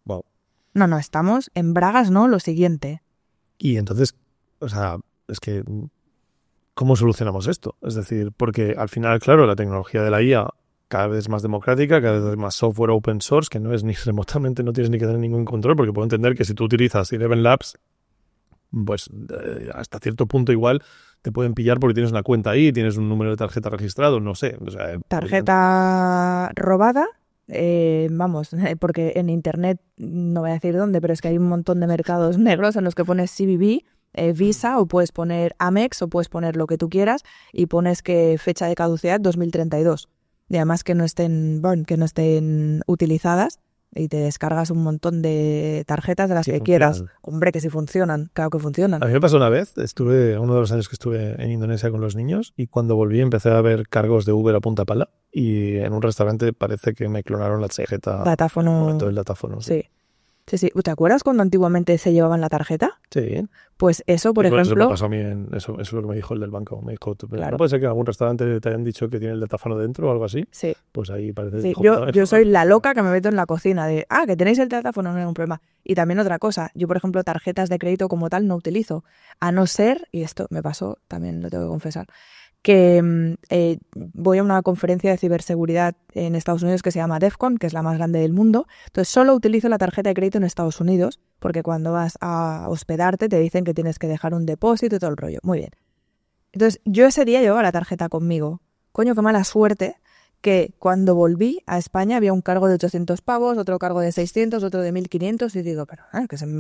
Wow. No, estamos en bragas, ¿no? Lo siguiente. Y entonces, o sea, es que... ¿Cómo solucionamos esto? Es decir, porque al final, claro, la tecnología de la IA cada vez es más democrática, cada vez más software open source, que no es ni remotamente, no tienes ni que tener ningún control, porque puedo entender que si tú utilizas Eleven Labs, pues hasta cierto punto igual te pueden pillar porque tienes una cuenta ahí, tienes un número de tarjeta registrado, no sé. O sea, tarjeta robada, porque en internet, no voy a decir dónde, pero es que hay un montón de mercados negros en los que pones CVV, Visa, o puedes poner Amex, o puedes poner lo que tú quieras y pones que fecha de caducidad 2032 y además que no estén utilizadas y te descargas un montón de tarjetas de las que quieras. Hombre, que sí funcionan, claro que funcionan. A mí me pasó una vez, uno de los años que estuve en Indonesia con los niños, y cuando volví empecé a ver cargos de Uber a punta pala y en un restaurante parece que me clonaron la tarjeta. El datáfono. Sí. Sí. ¿Te acuerdas cuando antiguamente se llevaban la tarjeta? Sí. Pues eso, por ejemplo... Eso me pasó a mí, eso es lo que me dijo el del banco. Me dijo, claro. ¿no puede ser que en algún restaurante te hayan dicho que tiene el datáfono dentro o algo así? Sí. Pues ahí parece... Sí. Yo soy la loca que me meto en la cocina de, que tenéis el datáfono, no hay ningún problema. Y también otra cosa, yo por ejemplo tarjetas de crédito como tal no utilizo, a no ser, y esto me pasó, también lo tengo que confesar, que voy a una conferencia de ciberseguridad en Estados Unidos que se llama DEFCON, que es la más grande del mundo. Entonces solo utilizo la tarjeta de crédito en Estados Unidos, porque cuando vas a hospedarte te dicen que tienes que dejar un depósito y todo el rollo. Muy bien. Entonces yo ese día llevaba la tarjeta conmigo. Coño, qué mala suerte que cuando volví a España había un cargo de 800 pavos, otro cargo de 600, otro de 1500 y digo, pero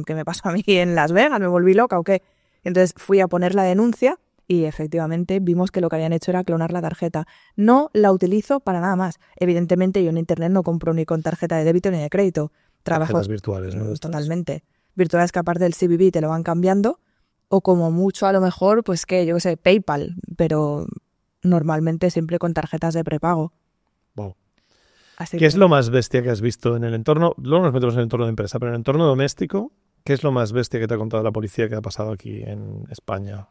¿qué me pasó a mí en Las Vegas? ¿Me volví loca o qué? Entonces fui a poner la denuncia y efectivamente vimos que lo que habían hecho era clonar la tarjeta. No la utilizo para nada más. Evidentemente yo en internet no compro ni con tarjeta de débito ni de crédito. Trabajo Tarjetas virtuales, ¿no? totalmente. Virtuales que aparte del CVV te lo van cambiando, o como mucho a lo mejor, pues que yo qué sé, PayPal, pero normalmente siempre con tarjetas de prepago. Wow. Así ¿Qué es lo más bestia que has visto en el entorno? Luego nos metemos en el entorno de empresa, pero en el entorno doméstico, ¿qué es lo más bestia que te ha contado la policía que ha pasado aquí en España?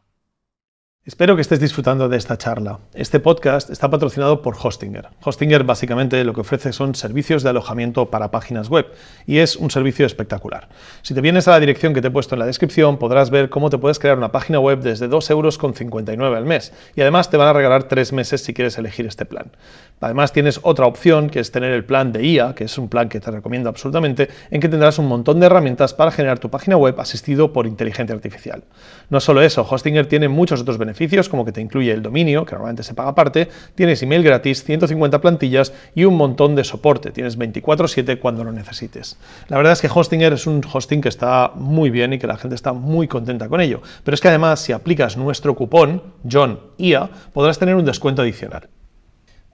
Espero que estés disfrutando de esta charla. Este podcast está patrocinado por Hostinger. Hostinger básicamente lo que ofrece son servicios de alojamiento para páginas web y es un servicio espectacular. Si te vienes a la dirección que te he puesto en la descripción podrás ver cómo te puedes crear una página web desde 2,59 € al mes y además te van a regalar 3 meses si quieres elegir este plan. Además tienes otra opción que es tener el plan de IA, que es un plan que te recomiendo absolutamente, en que tendrás un montón de herramientas para generar tu página web asistido por inteligencia artificial. No solo eso, Hostinger tiene muchos otros beneficios, como que te incluye el dominio, que normalmente se paga aparte, tienes email gratis, 150 plantillas y un montón de soporte. Tienes 24/7 cuando lo necesites. La verdad es que Hostinger es un hosting que está muy bien y que la gente está muy contenta con ello. Pero es que además, si aplicas nuestro cupón, JOHNIA, podrás tener un descuento adicional.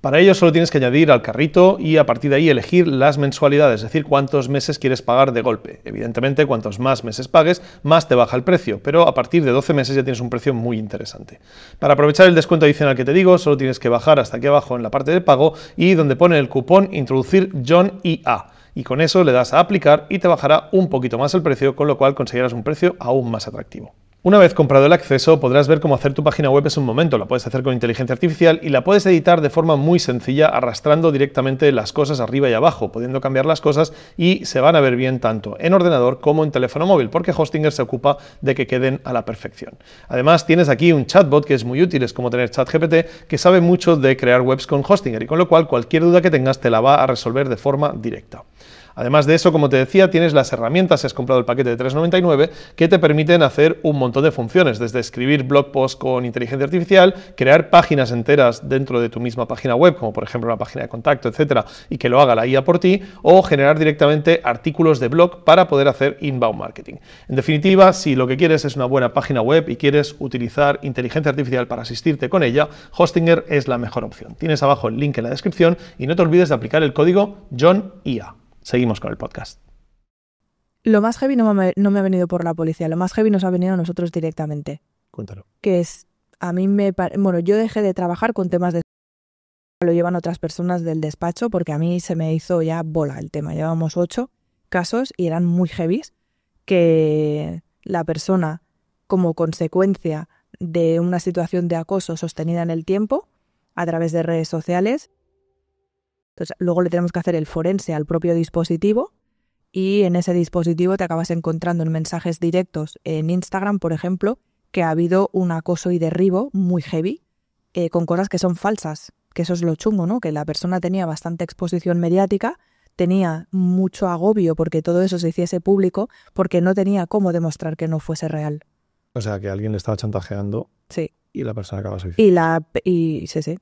Para ello solo tienes que añadir al carrito y a partir de ahí elegir las mensualidades, es decir, cuántos meses quieres pagar de golpe. Evidentemente, cuantos más meses pagues, más te baja el precio, pero a partir de 12 meses ya tienes un precio muy interesante. Para aprovechar el descuento adicional que te digo, solo tienes que bajar hasta aquí abajo en la parte de pago y donde pone el cupón introducir JOHNIA. Y con eso le das a aplicar y te bajará un poquito más el precio, con lo cual conseguirás un precio aún más atractivo. Una vez comprado el acceso, podrás ver cómo hacer tu página web en un momento. La puedes hacer con inteligencia artificial y la puedes editar de forma muy sencilla, arrastrando directamente las cosas arriba y abajo, pudiendo cambiar las cosas y se van a ver bien tanto en ordenador como en teléfono móvil, porque Hostinger se ocupa de que queden a la perfección. Además, tienes aquí un chatbot que es muy útil, es como tener ChatGPT, que sabe mucho de crear webs con Hostinger y con lo cual cualquier duda que tengas te la va a resolver de forma directa. Además de eso, como te decía, tienes las herramientas, si has comprado el paquete de 3,99, que te permiten hacer un montón de funciones, desde escribir blog posts con inteligencia artificial, crear páginas enteras dentro de tu misma página web, como por ejemplo una página de contacto, etcétera, y que lo haga la IA por ti, o generar directamente artículos de blog para poder hacer inbound marketing. En definitiva, si lo que quieres es una buena página web y quieres utilizar inteligencia artificial para asistirte con ella, Hostinger es la mejor opción. Tienes abajo el link en la descripción y no te olvides de aplicar el código JOHNIA. Seguimos con el podcast. Lo más heavy no me ha venido por la policía, lo más heavy nos ha venido a nosotros directamente. Cuéntalo. Que es, a mí bueno, yo dejé de trabajar con temas de... Lo llevan otras personas del despacho porque a mí se me hizo ya bola el tema. Llevábamos 8 casos y eran muy heavies, que la persona, como consecuencia de una situación de acoso sostenida en el tiempo, a través de redes sociales, entonces, luego le tenemos que hacer el forense al propio dispositivo y en ese dispositivo te acabas encontrando en mensajes directos en Instagram, por ejemplo, que ha habido un acoso y derribo muy heavy con cosas que son falsas, que eso es lo chungo, ¿no? Que la persona tenía bastante exposición mediática, tenía mucho agobio porque todo eso se hiciese público, porque no tenía cómo demostrar que no fuese real. O sea, que alguien le estaba chantajeando Sí. y la persona acaba suicidando. Sí.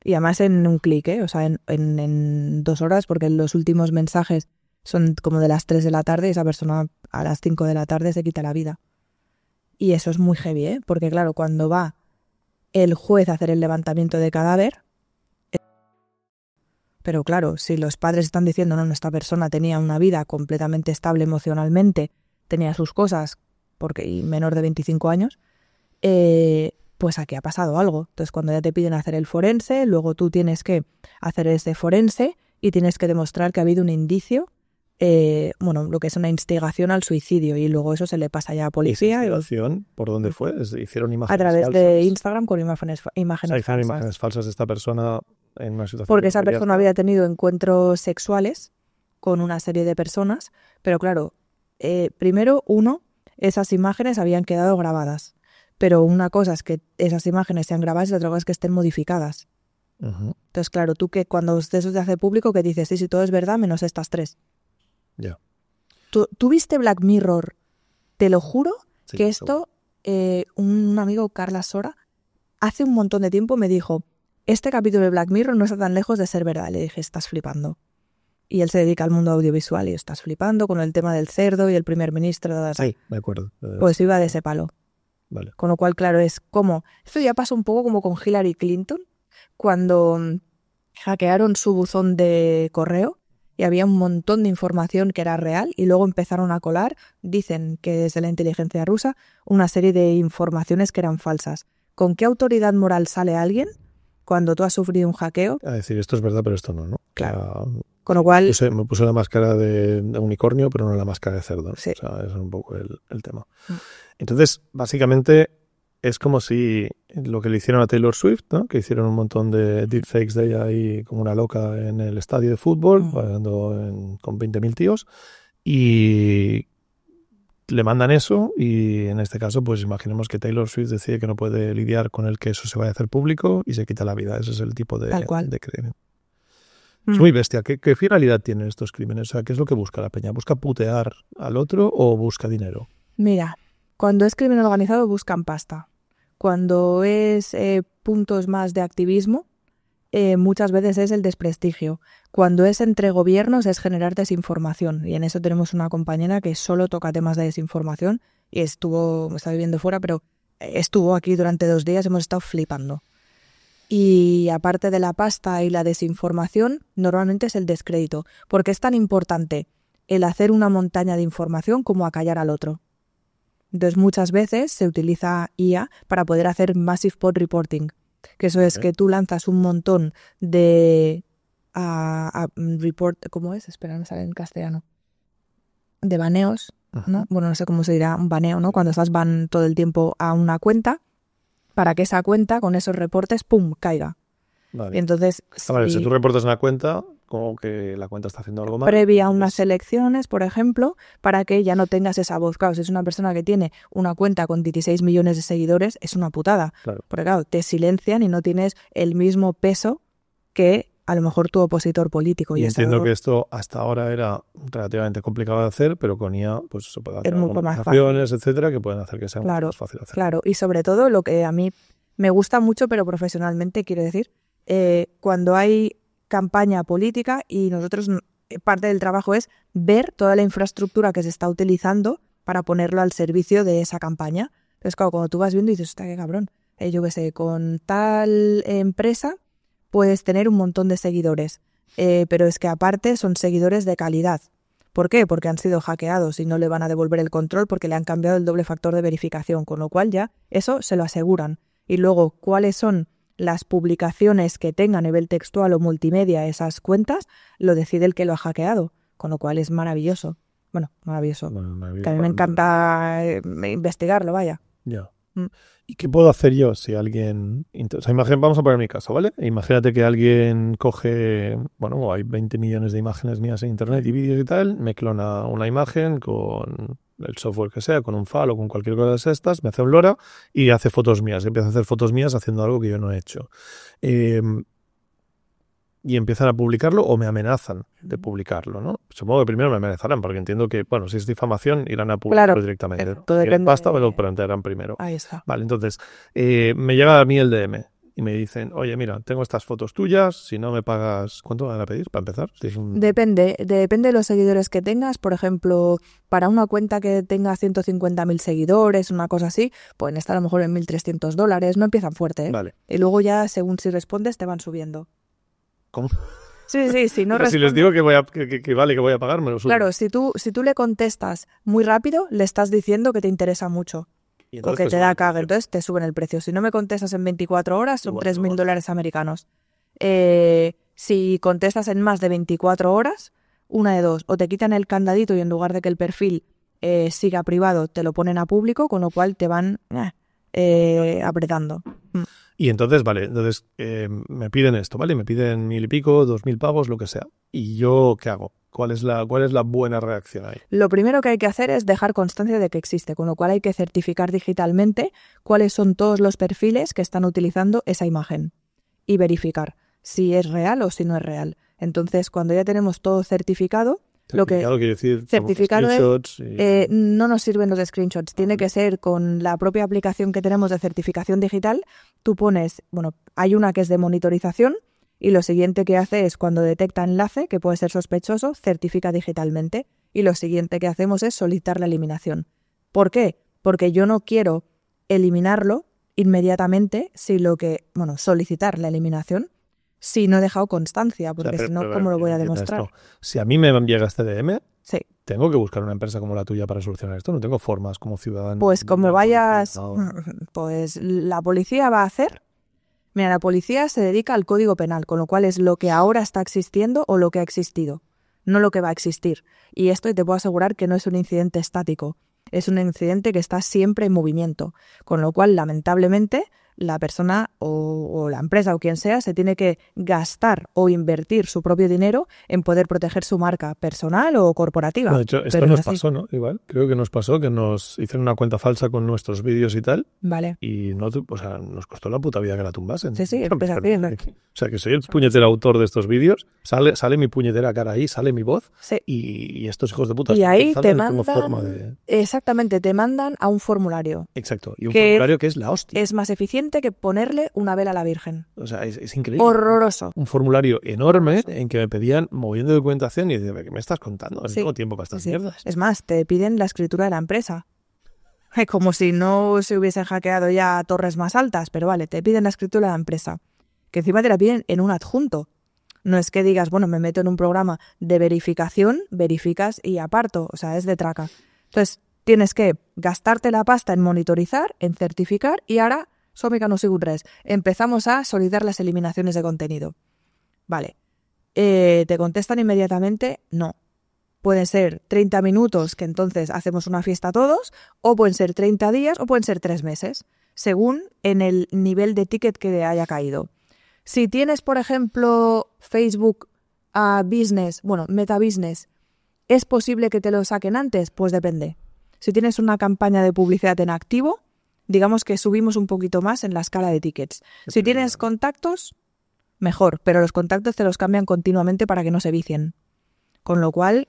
Y además en un clic, o sea, en 2 horas, porque los últimos mensajes son como de las 3 de la tarde y esa persona a las 5 de la tarde se quita la vida. Y eso es muy heavy, porque claro, cuando va el juez a hacer el levantamiento de cadáver, pero claro, si los padres están diciendo, no, esta persona tenía una vida completamente estable emocionalmente, tenía sus cosas, y menor de 25 años, pues aquí ha pasado algo. Entonces, cuando ya te piden hacer el forense, luego tú tienes que hacer ese forense y tienes que demostrar que ha habido un indicio, lo que es una instigación al suicidio, y luego eso se le pasa ya a policía. ¿Esa instigación por dónde fue? ¿Hicieron imágenes a través falsas? de Instagram con imágenes O sea, hicieron falsas. imágenes falsas de esta persona en una situación... Porque esa persona había tenido encuentros sexuales con una serie de personas, pero claro, primero, esas imágenes habían quedado grabadas. Pero una cosa es que esas imágenes sean grabadas y otra cosa es que estén modificadas. Uh-huh. Entonces, claro, tú que cuando eso se hace público, que dices, sí, todo es verdad, menos estas 3. Ya. ¿Tú viste Black Mirror? Te lo juro Sí, que esto, un amigo, Carla Sora, hace un montón de tiempo me dijo, este capítulo de Black Mirror no está tan lejos de ser verdad. Le dije, estás flipando. Y él se dedica al mundo audiovisual y estás flipando con el tema del cerdo y el primer ministro. Sí, me acuerdo. Pues iba de ese palo. Vale. Con lo cual, claro, es como... Esto ya pasó un poco como con Hillary Clinton, cuando hackearon su buzón de correo y había un montón de información que era real y luego empezaron a colar, dicen que desde la inteligencia rusa, una serie de informaciones que eran falsas. ¿Con qué autoridad moral sale alguien cuando tú has sufrido un hackeo? A decir, esto es verdad, pero esto no, ¿no? Claro. Con lo cual... Me puse la máscara de unicornio, pero no la máscara de cerdo. Sí. O sea, ese es un poco el tema. Entonces, básicamente, es como si lo que le hicieron a Taylor Swift, ¿no? Que hicieron un montón de deepfakes de ella ahí como una loca en el estadio de fútbol, bailando con 20.000 tíos, y le mandan eso, y en este caso, pues imaginemos que Taylor Swift decide que no puede lidiar con el que eso se vaya a hacer público y se quita la vida. Ese es el tipo de crimen. Es muy bestia. ¿Qué finalidad tienen estos crímenes? O sea, ¿qué es lo que busca la peña? ¿Busca putear al otro o busca dinero? Mira, cuando es crimen organizado buscan pasta. Cuando es puntos más de activismo, muchas veces es el desprestigio. Cuando es entre gobiernos es generar desinformación. Y en eso tenemos una compañera que solo toca temas de desinformación y está viviendo fuera, pero estuvo aquí durante 2 días, hemos estado flipando. Y aparte de la pasta y la desinformación, normalmente es el descrédito. Porque es tan importante el hacer una montaña de información como acallar al otro. Entonces muchas veces se utiliza IA para poder hacer massive pod reporting. Que eso es que tú lanzas un montón de report, ¿cómo es? Espera, me sale en castellano. De baneos, ¿no? Bueno, no sé cómo se dirá un baneo, ¿no? Cuando estás van todo el tiempo a una cuenta, para que esa cuenta, con esos reportes, ¡pum!, caiga. Vale. Y entonces, si tú reportas una cuenta, como que la cuenta está haciendo algo mal. Previa a unas elecciones, por ejemplo, para que ya no tengas esa voz. Claro, si es una persona que tiene una cuenta con 16 millones de seguidores, es una putada. Claro. Porque claro, te silencian y no tienes el mismo peso que a lo mejor tu opositor político. Y entiendo que esto hasta ahora era relativamente complicado de hacer, pero con IA pues se puede hacer conversaciones, etcétera, que pueden hacer que sea más fácil hacer. Claro, y sobre todo lo que a mí me gusta mucho, pero profesionalmente, quiero decir, cuando hay campaña política y nosotros, parte del trabajo es ver toda la infraestructura que se está utilizando para ponerlo al servicio de esa campaña. Entonces, claro, cuando tú vas viendo y dices, hostia, qué cabrón, yo qué sé, con tal empresa puedes tener un montón de seguidores, pero es que aparte son seguidores de calidad. ¿Por qué? Porque han sido hackeados y no le van a devolver el control porque le han cambiado el doble factor de verificación, con lo cual ya eso se lo aseguran. Y luego, ¿cuáles son las publicaciones que tengan a nivel textual o multimedia esas cuentas? Lo decide el que lo ha hackeado, con lo cual es maravilloso. Bueno, maravilloso. Que a mí me encanta investigarlo, vaya. Ya. ¿Y qué puedo hacer yo si alguien... O sea, vamos a poner mi caso, ¿vale? Imagínate que alguien coge... Bueno, hay 20 millones de imágenes mías en internet y vídeos y tal, me clona una imagen con el software que sea, con un FAL o con cualquier cosa de estas, me hace un LoRa y hace fotos mías. Empieza a hacer fotos mías haciendo algo que yo no he hecho. Y empiezan a publicarlo o me amenazan de publicarlo, ¿no? Supongo que primero me amenazarán, porque entiendo que, bueno, si es difamación, irán a publicarlo directamente. ¿no? Pasta me lo plantearán primero. Ahí está. Vale, entonces, me llega a mí el DM y me dicen, oye, mira, tengo estas fotos tuyas, si no me pagas... ¿Cuánto van a pedir para empezar? Si es Depende de los seguidores que tengas. Por ejemplo, para una cuenta que tenga 150.000 seguidores, una cosa así, pueden estar a lo mejor en $1.300, no empiezan fuerte, ¿eh? Vale. Y luego ya, según si respondes, te van subiendo. ¿Cómo? Sí, si no si les digo que voy a pagar, me lo suben. Claro, si tú le contestas muy rápido, le estás diciendo que te interesa mucho o que te da cague, entonces te suben el precio. Si no me contestas en 24 horas, son $3.000 americanos. Si contestas en más de 24 horas, una de dos, o te quitan el candadito y en lugar de que el perfil siga privado, te lo ponen a público, con lo cual te van apretando. Y entonces, me piden esto, ¿vale? Me piden 1.000 y pico, 2.000 pavos, lo que sea. ¿Y yo qué hago? ¿Cuál es la buena reacción ahí? Lo primero que hay que hacer es dejar constancia de que existe, con lo cual hay que certificar digitalmente cuáles son todos los perfiles que están utilizando esa imagen y verificar si es real o si no es real. Entonces, cuando ya tenemos todo certificado, Certificado quiere decir certificado es, no nos sirven los screenshots, tiene que ser con la propia aplicación que tenemos de certificación digital. Tú pones, hay una que es de monitorización y lo siguiente que hace es cuando detecta enlace, que puede ser sospechoso, certifica digitalmente y lo siguiente que hacemos es solicitar la eliminación. ¿Por qué? Porque yo no quiero eliminarlo inmediatamente solicitar la eliminación si no he dejado constancia, porque si no, ¿cómo lo voy a demostrar? Si a mí me llega este DM, sí. Tengo que buscar una empresa como la tuya para solucionar esto. No tengo formas como ciudadano. Pues como vayas, pues la policía va a hacer. Mira, la policía se dedica al Código Penal, con lo cual es lo que ahora está existiendo o lo que ha existido, no lo que va a existir. Y esto te puedo asegurar que no es un incidente estático, es un incidente que está siempre en movimiento, con lo cual, lamentablemente, la persona o la empresa o quien sea se tiene que gastar o invertir su propio dinero en poder proteger su marca personal o corporativa. No, de hecho, esto nos pasó, ¿no? Igual, creo que nos pasó que nos hicieron una cuenta falsa con nuestros vídeos y tal. Vale. Y nos costó la puta vida que la tumbasen. Sí, empieza así. O sea, que soy el puñetero autor de estos vídeos, sale mi puñetera cara ahí, sale mi voz, sí. y estos hijos de puta... Y ahí te mandan... Exactamente, te mandan a un formulario. Exacto, y un formulario que es la hostia. Es más eficiente que ponerle una vela a la Virgen. O sea, es increíble. Horroroso. Un formulario enorme en que me pedían moviendo documentación y de ¿qué me estás contando? No tengo tiempo para estas mierdas. Es más, te piden la escritura de la empresa. Como si no se hubiesen hackeado ya torres más altas, pero vale, te piden la escritura de la empresa. Que encima te la piden en un adjunto. No es que digas, bueno, me meto en un programa de verificación, verificas y aparto. O sea, es de traca. Entonces, tienes que gastarte la pasta en monitorizar, en certificar y ahora... Somica no sigo res. Empezamos a solicitar las eliminaciones de contenido. Vale. ¿Te contestan inmediatamente? No. Pueden ser 30 minutos, que entonces hacemos una fiesta todos, o pueden ser 30 días, o pueden ser 3 meses, según en el nivel de ticket que haya caído. Si tienes, por ejemplo, Facebook Business, Meta Business, ¿es posible que te lo saquen antes? Pues depende. Si tienes una campaña de publicidad en activo, digamos que subimos un poquito más en la escala de tickets. Si tienes contactos, mejor, pero los contactos te los cambian continuamente para que no se vicien. Con lo cual,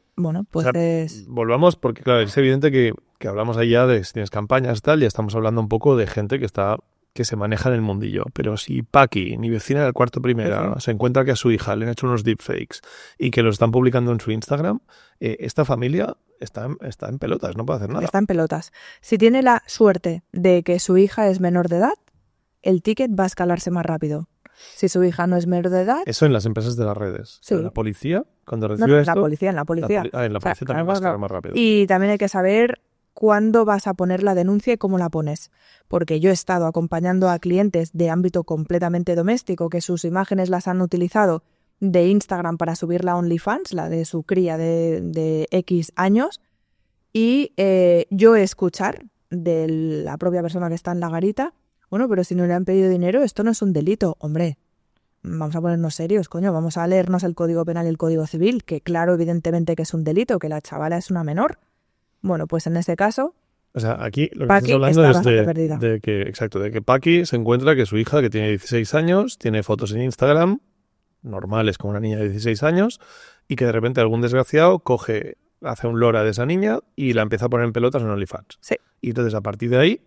pues volvamos, porque claro, es evidente que hablamos ahí ya de si tienes campañas y tal, ya estamos hablando un poco de gente que se maneja en el mundillo. Pero si Paqui, mi vecina del cuarto primera, se encuentra que a su hija le han hecho unos deepfakes y que lo están publicando en su Instagram, esta familia está en pelotas, no puede hacer nada. Está en pelotas. Si tiene la suerte de que su hija es menor de edad, el ticket va a escalarse más rápido. Si su hija no es menor de edad... Eso en las empresas de las redes. Sí. La policía, cuando recibe esto... En la policía. En la policía también va a escalar más rápido. Y también hay que saber cuándo vas a poner la denuncia y cómo la pones. Porque yo he estado acompañando a clientes de ámbito completamente doméstico que sus imágenes las han utilizado de Instagram para subir la OnlyFans, la de su cría de X años, y yo escuchar de la propia persona que está en la garita, pero si no le han pedido dinero, esto no es un delito. Hombre, vamos a ponernos serios, coño, vamos a leernos el Código Penal y el Código Civil, que claro, evidentemente que es un delito, que la chavala es una menor. Bueno, pues en ese caso... O sea, aquí lo que estás hablando es de que Paqui se encuentra que su hija, que tiene 16 años, tiene fotos en Instagram, normales como una niña de 16 años, y que de repente algún desgraciado hace un lora de esa niña y la empieza a poner en pelotas en OnlyFans. Sí. Y entonces a partir de ahí,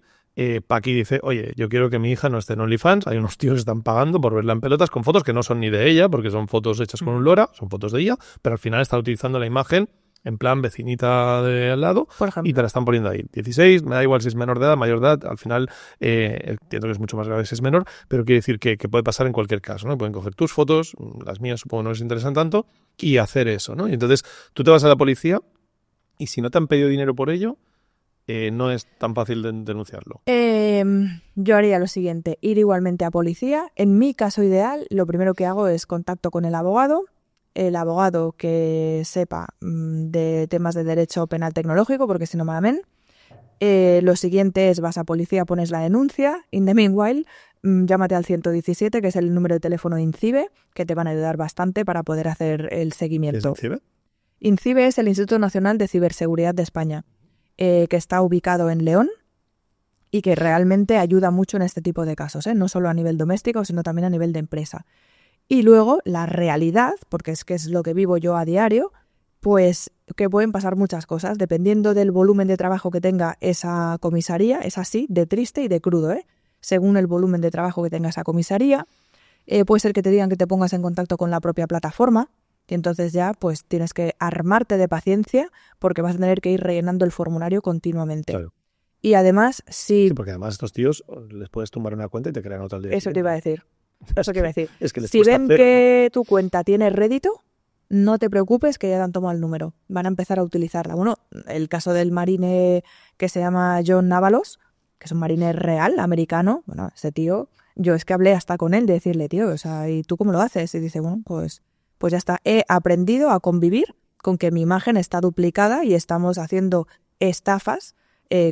Paqui dice, oye, yo quiero que mi hija no esté en OnlyFans, hay unos tíos que están pagando por verla en pelotas con fotos que no son ni de ella, porque son fotos hechas con un lora, son fotos de ella, pero al final está utilizando la imagen en plan vecinita de al lado, y te la están poniendo ahí. 16, me da igual si es menor de edad, mayor de edad, al final entiendo que es mucho más grave si es menor, pero quiere decir que puede pasar en cualquier caso, ¿no? Pueden coger tus fotos, las mías supongo no les interesan tanto, y hacer eso, ¿no? Y entonces tú te vas a la policía y si no te han pedido dinero por ello, no es tan fácil denunciarlo. Yo haría lo siguiente, ir igualmente a policía. En mi caso ideal, lo primero que hago es contacto con el abogado que sepa de temas de derecho penal tecnológico, porque si no me amen. Lo siguiente es, vas a policía, pones la denuncia. In the meanwhile, llámate al 117, que es el número de teléfono de INCIBE, que te van a ayudar bastante para poder hacer el seguimiento. ¿Es INCIBE? INCIBE es el Instituto Nacional de Ciberseguridad de España, que está ubicado en León y que realmente ayuda mucho en este tipo de casos, no solo a nivel doméstico, sino también a nivel de empresa. Y luego la realidad, porque es que es lo que vivo yo a diario, pues que pueden pasar muchas cosas, dependiendo del volumen de trabajo que tenga esa comisaría, es así, de triste y de crudo, según el volumen de trabajo que tenga esa comisaría. Puede ser que te digan que te pongas en contacto con la propia plataforma, y entonces ya pues tienes que armarte de paciencia porque vas a tener que ir rellenando el formulario continuamente. Claro. Y además, Sí, porque además estos tíos les puedes tumbar una cuenta y te crean otra al día Eso te iba a decir. Eso te iba a decir. Es que les Si cuesta ven cero, que tu cuenta tiene rédito, no te preocupes que ya te han tomado el número. Van a empezar a utilizarla. Bueno, el caso del marine que se llama John Návalos, que es un marine real, americano, bueno, ese tío, yo es que hablé hasta con él de decirle, tío, o sea, ¿y tú cómo lo haces? Y dice, bueno, pues ya está. He aprendido a convivir con que mi imagen está duplicada y estamos haciendo estafas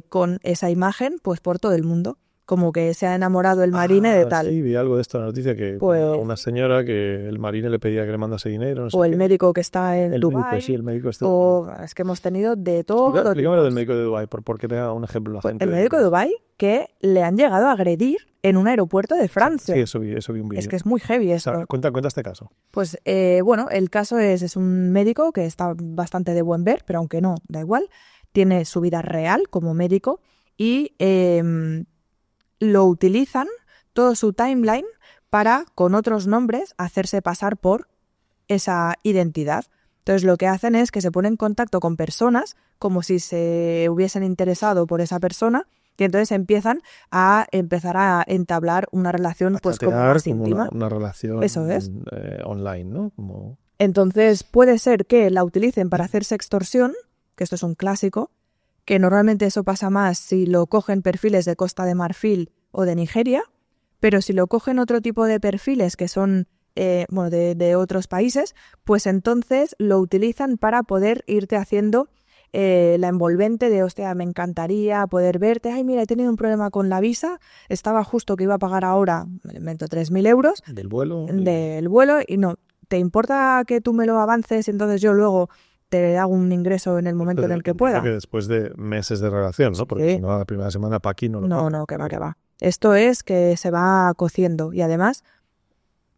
con esa imagen pues por todo el mundo. Como que se ha enamorado el marine de tal. Sí, vi algo de esto en la noticia, que Pues- una señora que el marine le pedía que le mandase dinero, no sé O el qué. médico que está en El Dubái. médico, sí, el médico está... O es que hemos tenido de todo. Explícame lo del médico de Dubái, porque te da un ejemplo la Pues gente. el médico de Dubái que le han llegado a agredir en un aeropuerto de Francia. Sí, eso vi un vídeo. Es que es muy heavy O esto. sea, cuenta este caso. Pues bueno, el caso es un médico que está bastante de buen ver, pero aunque no, da igual. Tiene su vida real como médico y lo utilizan todo su timeline para, con otros nombres, hacerse pasar por esa identidad. Entonces lo que hacen es que se ponen en contacto con personas como si se hubiesen interesado por esa persona y entonces empezar a entablar una relación pues como Chatear, más como íntima. una relación Eso es. online, ¿no? Como... Entonces puede ser que la utilicen para hacer sextorsión, que esto es un clásico, que normalmente eso pasa más si lo cogen perfiles de Costa de Marfil o de Nigeria, pero si lo cogen otro tipo de perfiles que son de otros países, pues entonces lo utilizan para poder irte haciendo la envolvente de, hostia, me encantaría poder verte, ay, mira, he tenido un problema con la visa, estaba justo que iba a pagar ahora, me invento 3.000 euros Del vuelo. del vuelo y no, ¿te importa que tú me lo avances y entonces yo luego te hago un ingreso en el momento en el que pueda? Que después de meses de relación, ¿no? Porque Sí. si no, la primera semana Paqui no lo No, paga. no, que va. Esto es que se va cociendo y además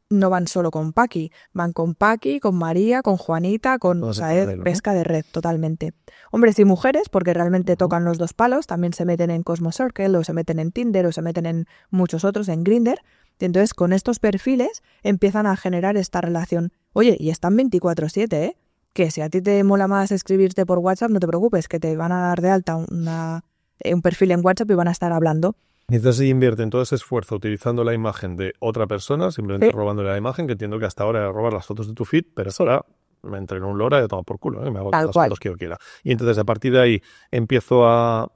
no van solo con Paqui, van con Paqui, con María, con Juanita, con Todo o ese sea, es modelo, ¿no? pesca de red totalmente. Hombres y mujeres, porque realmente tocan los dos palos, también se meten en Cosmo Circle o se meten en Tinder o se meten en muchos otros, en Grindr. Y entonces con estos perfiles empiezan a generar esta relación. Oye, y están 24/7, ¿eh? Que si a ti te mola más escribirte por WhatsApp, no te preocupes, que te van a dar de alta un perfil en WhatsApp y van a estar hablando. Y entonces invierten todo ese esfuerzo utilizando la imagen de otra persona, simplemente Sí. robándole la imagen, que entiendo que hasta ahora era robar las fotos de tu feed, pero ahora me entreno un LoRa y tomo por culo, ¿eh? Me hago Tal todas las cual. fotos que yo quiera. Y entonces a partir de ahí empiezo a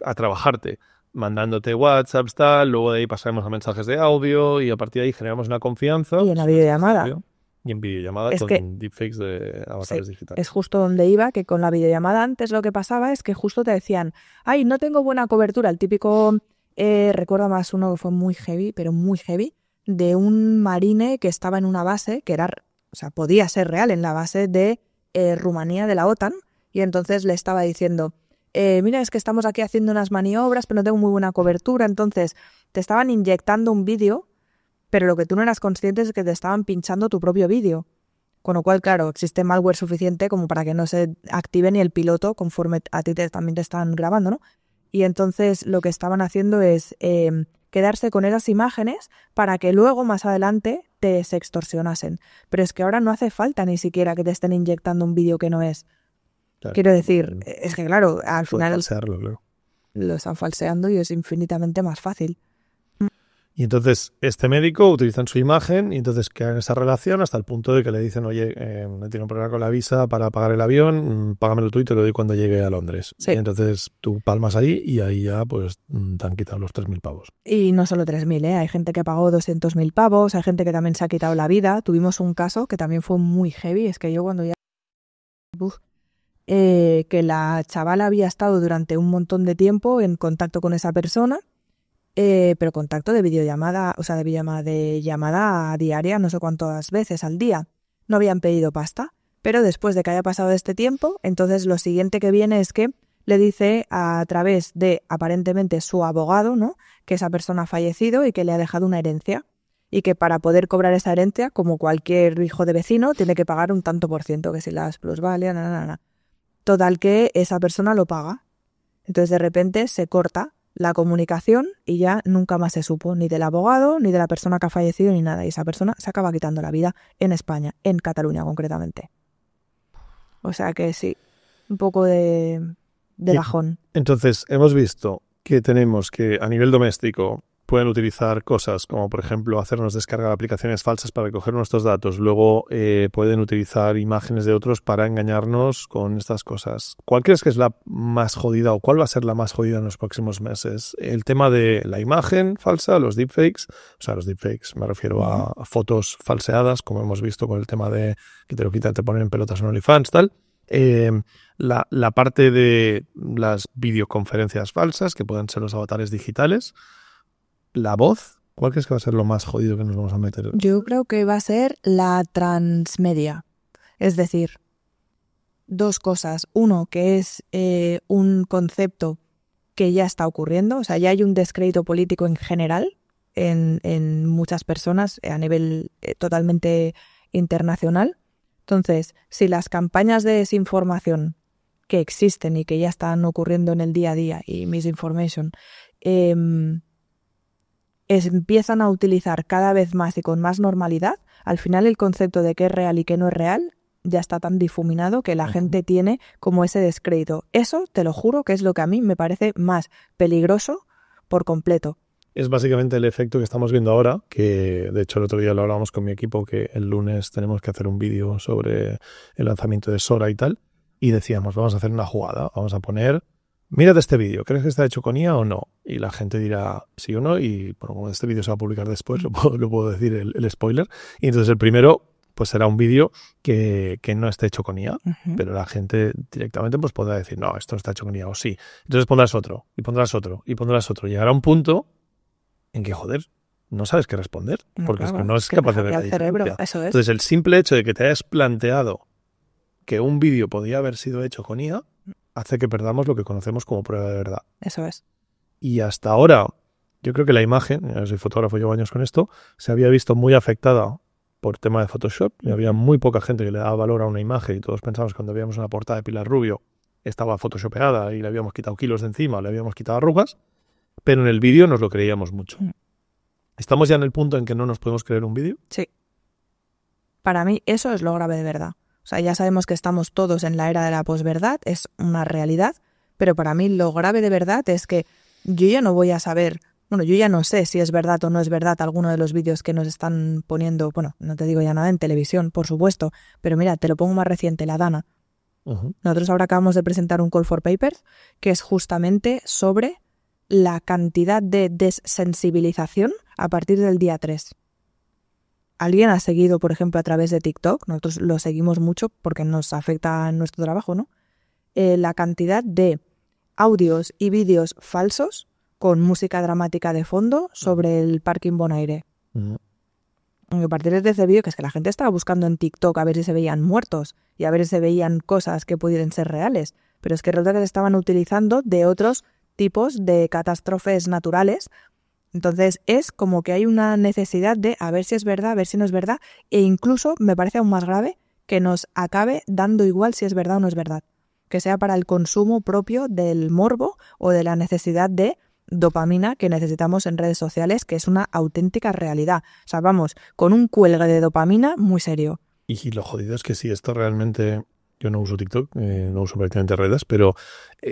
trabajarte, mandándote WhatsApps, tal, luego de ahí pasaremos a mensajes de audio y a partir de ahí generamos una confianza. Y en la videollamada. Y en videollamada Es con que- deepfakes de avatares Sí, digitales. es justo donde iba, que con la videollamada antes lo que pasaba es que justo te decían, ay, no tengo buena cobertura, el típico, recuerdo más uno que fue muy heavy, pero muy heavy, de un marine que estaba en una base, que era, o sea, podía ser real, en la base de Rumanía de la OTAN, y entonces le estaba diciendo, mira, es que estamos aquí haciendo unas maniobras, pero no tengo muy buena cobertura, entonces te estaban inyectando un vídeo, pero lo que tú no eras consciente es que te estaban pinchando tu propio vídeo. Con lo cual, claro, existe malware suficiente como para que no se active ni el piloto conforme a ti también te están grabando, ¿no? Y entonces lo que estaban haciendo es quedarse con esas imágenes para que luego, más adelante, te sextorsionasen. Pero es que ahora no hace falta ni siquiera que te estén inyectando un vídeo que no es. Claro. Quiero decir, es que claro, al Puedes final falsearlo, claro. lo están falseando y es infinitamente más fácil. Y entonces este médico utilizan su imagen y entonces crean esa relación hasta el punto de que le dicen, oye, me tiene un problema con la visa para pagar el avión, págamelo tú y te lo doy cuando llegue a Londres. Sí. Y entonces tú palmas ahí y ahí ya pues te han quitado los 3.000 pavos. Y no solo 3.000, ¿eh? Hay gente que pagó 200.000 pavos, hay gente que también se ha quitado la vida. Tuvimos un caso que también fue muy heavy, es que yo cuando ya... que la chavala había estado durante un montón de tiempo en contacto con esa persona, pero contacto de videollamada, o sea, de llamada diaria, no sé cuántas veces al día. No habían pedido pasta, pero después de que haya pasado este tiempo, entonces lo siguiente que viene es que le dice a través de, aparentemente, su abogado, ¿no?, que esa persona ha fallecido y que le ha dejado una herencia. Y que para poder cobrar esa herencia, como cualquier hijo de vecino, tiene que pagar un tanto por ciento, que si las plusvalias, Total que esa persona lo paga. Entonces de repente se corta la comunicación y ya nunca más se supo ni del abogado, ni de la persona que ha fallecido, ni nada. Y esa persona se acaba quitando la vida en España, en Cataluña concretamente. O sea que sí, un poco de de bajón. Entonces, hemos visto que tenemos que a nivel doméstico pueden utilizar cosas como, por ejemplo, hacernos descarga de aplicaciones falsas para recoger nuestros datos. Luego pueden utilizar imágenes de otros para engañarnos con estas cosas. ¿Cuál crees que es la más jodida o cuál va a ser la más jodida en los próximos meses? ¿El tema de la imagen falsa, los deepfakes? O sea, los deepfakes me refiero a fotos falseadas, como hemos visto con el tema de que te lo quitan, te ponen en pelotas en OnlyFans, tal. La parte de las videoconferencias falsas, que pueden ser los avatares digitales. La voz, ¿cuál crees que va a ser lo más jodido que nos vamos a meter? Yo creo que va a ser la transmedia. Es decir, dos cosas. Uno, que es un concepto que ya está ocurriendo. O sea, ya hay un descrédito político en general en muchas personas a nivel totalmente internacional. Entonces, si las campañas de desinformación que existen y que ya están ocurriendo en el día a día y misinformation empiezan a utilizar cada vez más y con más normalidad, al final el concepto de qué es real y qué no es real ya está tan difuminado que la gente tiene como ese descrédito. Eso, te lo juro, que es lo que a mí me parece más peligroso por completo. Es básicamente el efecto que estamos viendo ahora, que de hecho el otro día lo hablábamos con mi equipo, que el lunes tenemos que hacer un vídeo sobre el lanzamiento de Sora y tal, y decíamos, vamos a hacer una jugada, vamos a poner... Mírate este vídeo, ¿crees que está hecho con IA o no? Y la gente dirá sí o no, y bueno, como este vídeo se va a publicar después, lo puedo decir el spoiler. Y entonces el primero pues será un vídeo que no esté hecho con IA, pero la gente directamente pues podrá decir, no, esto no está hecho con IA, o sí. Entonces pondrás otro, y pondrás otro, y pondrás otro. Llegará un punto en que, joder, no sabes qué responder, porque es que no es capaz de ver la diferencia. Eso es. Entonces el simple hecho de que te hayas planteado que un vídeo podía haber sido hecho con IA hace que perdamos lo que conocemos como prueba de verdad. Eso es. Y hasta ahora, yo creo que la imagen, yo soy fotógrafo, llevo años con esto, se había visto muy afectada por tema de Photoshop, y había muy poca gente que le daba valor a una imagen, y todos pensamos que cuando veíamos una portada de Pilar Rubio estaba photoshopeada y le habíamos quitado kilos de encima, le habíamos quitado arrugas, pero en el vídeo nos lo creíamos mucho. ¿Estamos ya en el punto en que no nos podemos creer un vídeo? Sí. Para mí eso es lo grave de verdad. O sea, ya sabemos que estamos todos en la era de la posverdad, es una realidad, pero para mí lo grave de verdad es que yo ya no voy a saber, bueno, yo ya no sé si es verdad o no es verdad alguno de los vídeos que nos están poniendo, bueno, no te digo ya nada en televisión, por supuesto, pero mira, te lo pongo más reciente, la Dana. Nosotros ahora acabamos de presentar un Call for Papers que es justamente sobre la cantidad de desensibilización a partir del día 3. ¿Alguien ha seguido, por ejemplo, a través de TikTok? Nosotros lo seguimos mucho porque nos afecta en nuestro trabajo, ¿no? La cantidad de audios y vídeos falsos con música dramática de fondo sobre el parking Bonaire. A partir de ese vídeo, que es que la gente estaba buscando en TikTok a ver si se veían muertos y a ver si se veían cosas que pudieran ser reales, pero es que resulta que se estaban utilizando de otros tipos de catástrofes naturales. Entonces es como que hay una necesidad de a ver si es verdad, a ver si no es verdad, e incluso me parece aún más grave que nos acabe dando igual si es verdad o no es verdad, que sea para el consumo propio del morbo o de la necesidad de dopamina que necesitamos en redes sociales, que es una auténtica realidad. O sea, vamos, con un cuelgue de dopamina muy serio. Y lo jodido es que si esto realmente... Yo no uso TikTok, no uso prácticamente redes, pero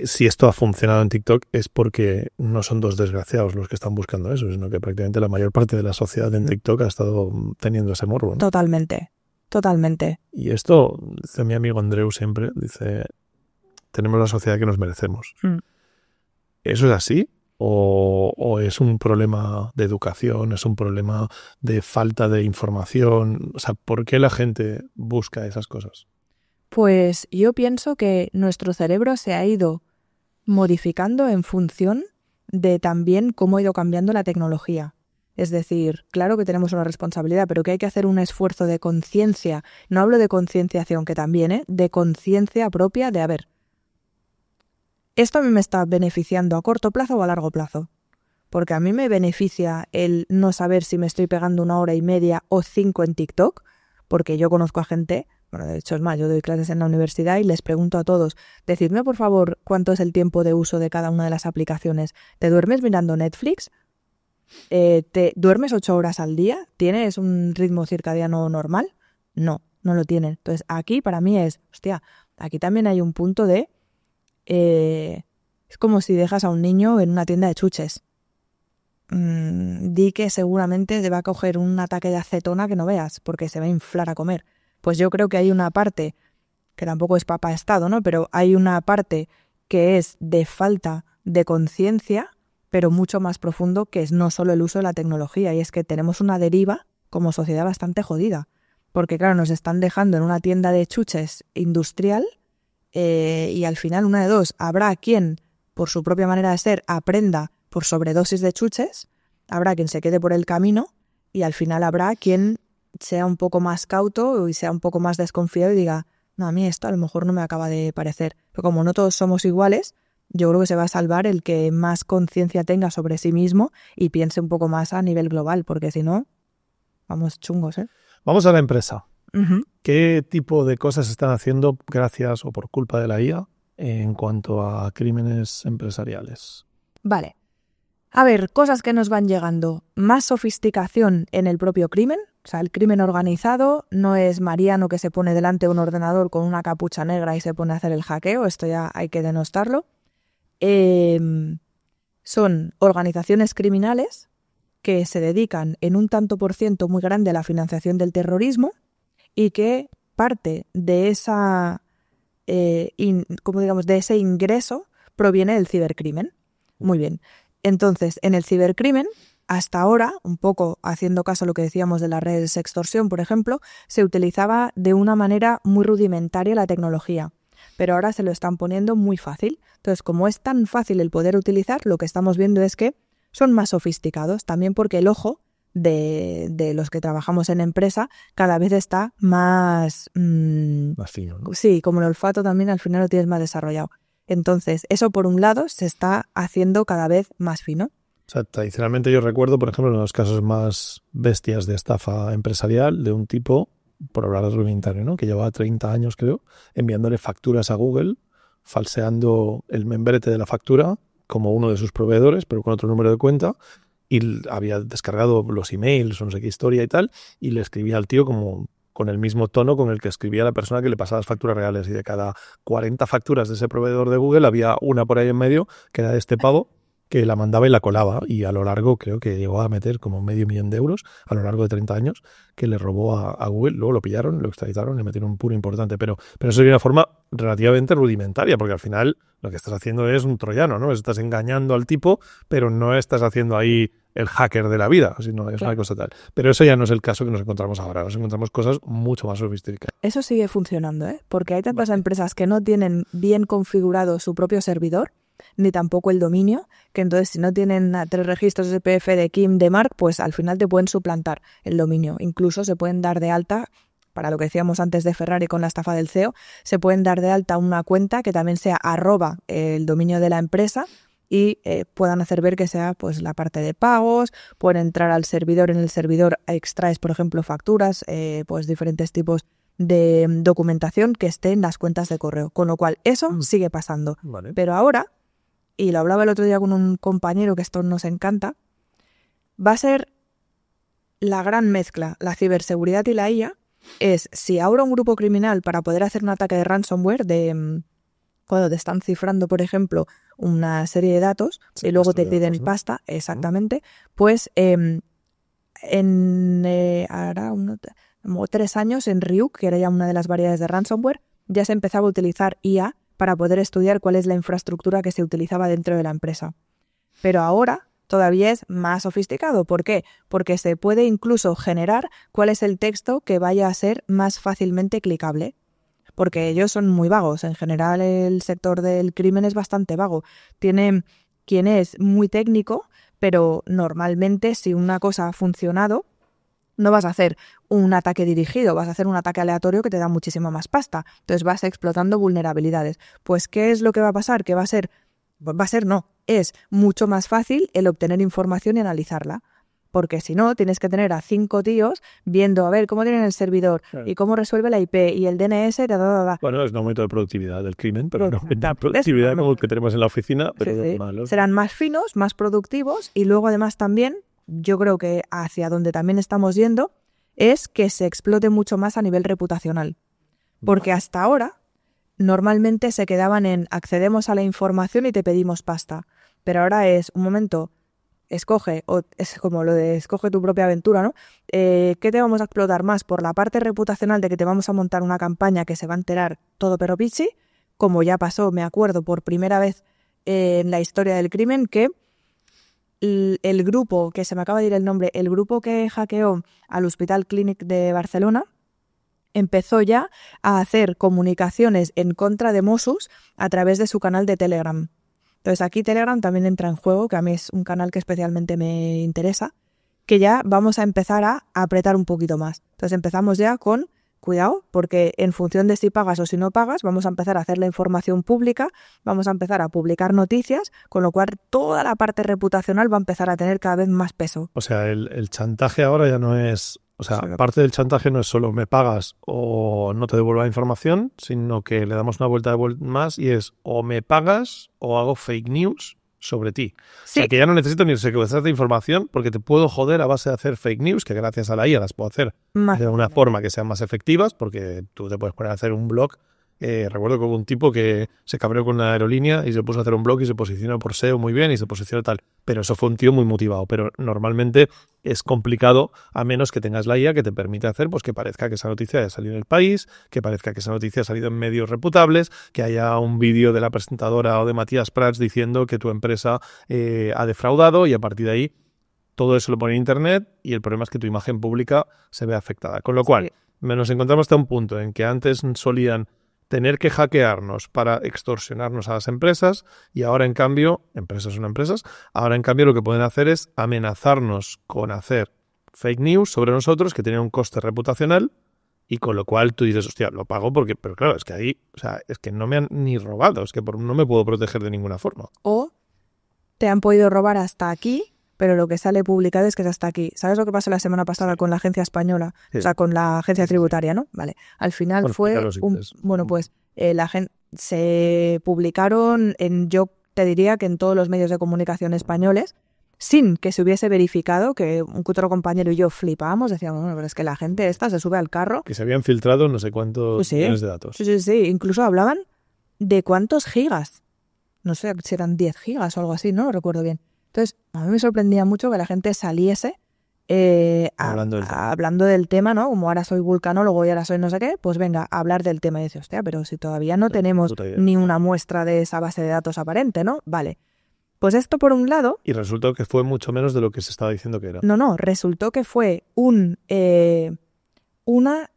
si esto ha funcionado en TikTok es porque no son dos desgraciados los que están buscando eso, sino que prácticamente la mayor parte de la sociedad en TikTok ha estado teniendo ese morbo, ¿no? Totalmente, totalmente. Y esto, dice mi amigo Andreu siempre, dice, tenemos la sociedad que nos merecemos. ¿Eso es así? ¿O es un problema de educación, es un problema de falta de información? O sea, ¿por qué la gente busca esas cosas? Pues yo pienso que nuestro cerebro se ha ido modificando en función de también cómo ha ido cambiando la tecnología. Es decir, claro que tenemos una responsabilidad, pero que hay que hacer un esfuerzo de conciencia. No hablo de concienciación, que también, de conciencia propia de, a ver, ¿esto a mí me está beneficiando a corto plazo o a largo plazo? Porque a mí me beneficia el no saber si me estoy pegando 1 hora y media o 5 en TikTok, porque yo conozco a gente... Bueno, de hecho es más, yo doy clases en la universidad y les pregunto a todos, decidme por favor cuánto es el tiempo de uso de cada una de las aplicaciones. ¿Te duermes mirando Netflix? ¿Te duermes 8 horas al día? ¿Tienes un ritmo circadiano normal? No, no lo tienen. Entonces aquí para mí es, hostia, aquí también hay un punto de es como si dejas a un niño en una tienda de chuches. Di que seguramente te va a coger un ataque de acetona que no veas, porque se va a inflar a comer. Pues yo creo que hay una parte, que tampoco es papa estado, ¿no? Pero hay una parte que es de falta de conciencia, pero mucho más profundo, que es no solo el uso de la tecnología, y es que tenemos una deriva como sociedad bastante jodida. Porque claro, nos están dejando en una tienda de chuches industrial y al final una de dos, habrá quien, por su propia manera de ser, aprenda por sobredosis de chuches, habrá quien se quede por el camino y al final habrá quien sea un poco más cauto y sea un poco más desconfiado y diga, no, a mí esto a lo mejor no me acaba de parecer. Pero como no todos somos iguales, yo creo que se va a salvar el que más conciencia tenga sobre sí mismo y piense un poco más a nivel global, porque si no, vamos chungos, ¿eh? Vamos a la empresa. Uh-huh. ¿Qué tipo de cosas se están haciendo gracias o por culpa de la IA en cuanto a crímenes empresariales? Vale. A ver, cosas que nos van llegando. Más sofisticación en el propio crimen. O sea, el crimen organizado no es Mariano que se pone delante de un ordenador con una capucha negra y se pone a hacer el hackeo. Esto ya hay que denostarlo. Son organizaciones criminales que se dedican en un tanto por ciento muy grande a la financiación del terrorismo y que parte de esa, de ese ingreso proviene del cibercrimen. Muy bien. Entonces, en el cibercrimen, hasta ahora, un poco haciendo caso a lo que decíamos de las redes de extorsión, por ejemplo, se utilizaba de una manera muy rudimentaria la tecnología, pero ahora se lo están poniendo muy fácil. Entonces, como es tan fácil el poder utilizar, lo que estamos viendo es que son más sofisticados, también porque el ojo de los que trabajamos en empresa cada vez está más fino, ¿no? Sí, como el olfato también al final lo tienes más desarrollado. Entonces, eso por un lado se está haciendo cada vez más fino. O sea, tradicionalmente yo recuerdo, por ejemplo, uno de los casos más bestias de estafa empresarial de un tipo, por hablar de rudimentario, ¿no? Que llevaba 30 años, creo, enviándole facturas a Google, falseando el membrete de la factura como uno de sus proveedores, pero con otro número de cuenta, y había descargado los emails o no sé qué historia y tal, y le escribía al tío como con el mismo tono con el que escribía la persona que le pasaba las facturas reales, y de cada 40 facturas de ese proveedor de Google había una por ahí en medio que era de este pavo que la mandaba y la colaba, y a lo largo creo que llegó a meter como 500.000 euros a lo largo de 30 años que le robó a Google. Luego lo pillaron, lo extraditaron, le metieron un puro importante, pero eso sería una forma relativamente rudimentaria, porque al final lo que estás haciendo es un troyano, ¿no? Estás engañando al tipo, pero no estás haciendo ahí el hacker de la vida, sino es claro, una cosa tal. Pero eso ya no es el caso que nos encontramos ahora. Nos encontramos cosas mucho más sofisticadas. Eso sigue funcionando, ¿eh? Porque hay tantas empresas que no tienen bien configurado su propio servidor, ni tampoco el dominio, que entonces si no tienen 3 registros SPF de Kim, de Mark, pues al final te pueden suplantar el dominio. Incluso se pueden dar de alta, para lo que decíamos antes de Ferrari con la estafa del CEO, se pueden dar de alta una cuenta que también sea @ el dominio de la empresa y puedan hacer ver que sea pues la parte de pagos, pueden entrar al servidor, en el servidor extraes, por ejemplo, facturas, pues diferentes tipos de documentación que esté en las cuentas de correo. Con lo cual, eso sigue pasando. Vale. Pero ahora, y lo hablaba el otro día con un compañero que esto nos encanta, va a ser la gran mezcla, la ciberseguridad y la IA, es si ahora un grupo criminal para poder hacer un ataque de ransomware, cuando te están cifrando, por ejemplo, una serie de datos y luego te piden datos, ¿no? Pasta, exactamente, pues hará 3 años en Ryuk, que era ya una de las variedades de ransomware, ya se empezaba a utilizar IA para poder estudiar cuál es la infraestructura que se utilizaba dentro de la empresa. Pero ahora todavía es más sofisticado. ¿Por qué? Porque se puede incluso generar cuál es el texto que vaya a ser más fácilmente clicable. Porque ellos son muy vagos. En general, el sector del crimen es bastante vago. Tiene quien es muy técnico, pero normalmente si una cosa ha funcionado, no vas a hacer un ataque dirigido, vas a hacer un ataque aleatorio que te da muchísima más pasta. Entonces vas explotando vulnerabilidades. Pues, ¿qué es lo que va a pasar? Que es mucho más fácil el obtener información y analizarla. Porque si no, tienes que tener a 5 tíos viendo a ver cómo tienen el servidor, claro, y cómo resuelve la IP y el DNS. Bueno, es un aumento de productividad del crimen, pero no de productividad como el que tenemos en la oficina. Pero sí. Serán más finos, más productivos, y luego además también, yo creo que hacia donde también estamos yendo, es que se explote mucho más a nivel reputacional. Porque hasta ahora normalmente se quedaban en accedemos a la información y te pedimos pasta. Pero ahora es un momento, escoge, o es como lo de escoge tu propia aventura, ¿no? ¿Qué te vamos a explotar más? ¿Por la parte reputacional de que te vamos a montar una campaña que se va a enterar todo pero pichi? Como ya pasó, me acuerdo, por primera vez en la historia del crimen, que el grupo, que se me acaba de ir el nombre, el grupo que hackeó al Hospital Clínic de Barcelona, empezó ya a hacer comunicaciones en contra de Mossos a través de su canal de Telegram. Entonces aquí Telegram también entra en juego, que a mí es un canal que especialmente me interesa, que ya vamos a empezar a apretar un poquito más. Entonces empezamos ya con cuidado, porque en función de si pagas o si no pagas, vamos a empezar a hacer la información pública, vamos a empezar a publicar noticias, con lo cual toda la parte reputacional va a empezar a tener cada vez más peso. O sea, el chantaje ahora ya no es... O sea, parte del chantaje no es solo me pagas o no te devuelvo la información, sino que le damos una vuelta más y es o me pagas o hago fake news sobre ti. Sí. O sea, que ya no necesito ni secuestrar de información porque te puedo joder a base de hacer fake news, que gracias a la IA las puedo hacer de una forma que sean más efectivas, porque tú te puedes poner a hacer un blog. Recuerdo que hubo un tipo que se cabreó con una aerolínea y se puso a hacer un blog y se posicionó por SEO muy bien y se posicionó tal. Pero eso fue un tío muy motivado. Pero normalmente es complicado a menos que tengas la IA que te permite hacer pues que parezca que esa noticia haya salido en el país, que parezca que esa noticia ha salido en medios reputables, que haya un vídeo de la presentadora o de Matías Prats diciendo que tu empresa ha defraudado y a partir de ahí todo eso lo pone en internet y el problema es que tu imagen pública se ve afectada. Con lo cual, nos encontramos hasta un punto en que antes solían tener que hackearnos para extorsionarnos a las empresas y ahora en cambio, empresas son empresas, ahora en cambio lo que pueden hacer es amenazarnos con hacer fake news sobre nosotros que tienen un coste reputacional y con lo cual tú dices, hostia, lo pago porque, pero claro, es que ahí, o sea, es que no me han ni robado, es que no me puedo proteger de ninguna forma. O te han podido robar hasta aquí, pero lo que sale publicado es que es hasta aquí. ¿Sabes lo que pasó la semana pasada con la agencia española? Sí. O sea, con la agencia tributaria, ¿no? Vale. Al final fue se publicaron yo te diría que en todos los medios de comunicación españoles, sin que se hubiese verificado, que un otro compañero y yo flipábamos, decíamos, bueno, pero es que la gente esta se sube al carro. Que se habían filtrado no sé cuántos millones de datos. Sí. Incluso hablaban de cuántos gigas. No sé si eran 10 gigas o algo así, no lo recuerdo bien. Entonces, a mí me sorprendía mucho que la gente saliese hablando del tema, ¿no? Como ahora soy vulcanólogo y ahora soy no sé qué, pues venga, a hablar del tema. Y dice, hostia, pero si todavía no tenemos ni una muestra de esa base de datos aparente, ¿no? Vale. Pues esto por un lado... Y resultó que fue mucho menos de lo que se estaba diciendo que era. No, resultó que fue una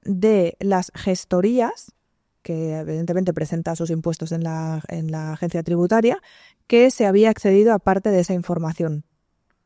de las gestorías que evidentemente presenta sus impuestos en la agencia tributaria, que se había accedido a parte de esa información.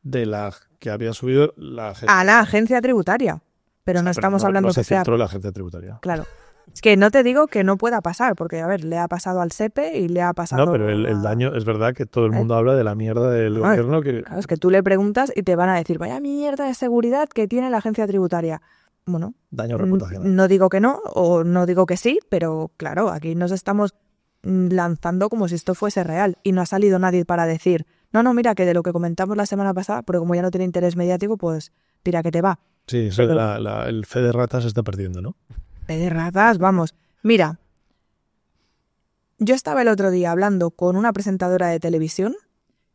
De la que había subido la agencia. A la agencia tributaria. Pero no estamos hablando que sea... la agencia tributaria. Claro. Es que no te digo que no pueda pasar, porque, a ver, le ha pasado al SEPE y le ha pasado... No, pero el daño, es verdad que todo el mundo habla de la mierda del gobierno. Claro, es que tú le preguntas y te van a decir, vaya mierda de seguridad que tiene la agencia tributaria. Bueno, daño reputacional. No digo que no, o no digo que sí, pero claro, aquí nos estamos lanzando como si esto fuese real y no ha salido nadie para decir, no, mira, que de lo que comentamos la semana pasada, porque como ya no tiene interés mediático, pues tira que te va. Sí, eso el fe de ratas se está perdiendo, ¿no? Fe de ratas, vamos. Mira, yo estaba el otro día hablando con una presentadora de televisión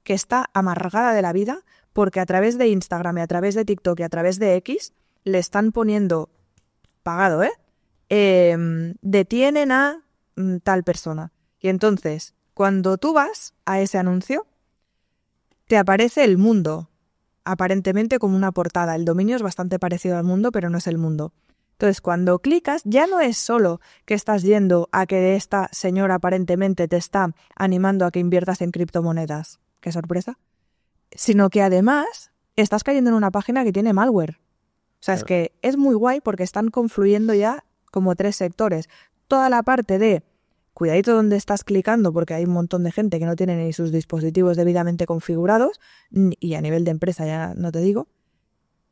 que está amargada de la vida porque a través de Instagram y a través de TikTok y a través de X le están poniendo, pagado, detienen a tal persona. Y entonces, cuando tú vas a ese anuncio, te aparece El Mundo, aparentemente como una portada. El dominio es bastante parecido al Mundo, pero no es El Mundo. Entonces, cuando clicas, ya no es solo que estás yendo a que esta señora aparentemente te está animando a que inviertas en criptomonedas. ¡Qué sorpresa! Sino que además estás cayendo en una página que tiene malware. O sea, es que es muy guay porque están confluyendo ya como 3 sectores. Toda la parte de cuidadito donde estás clicando porque hay un montón de gente que no tiene ni sus dispositivos debidamente configurados y a nivel de empresa ya no te digo.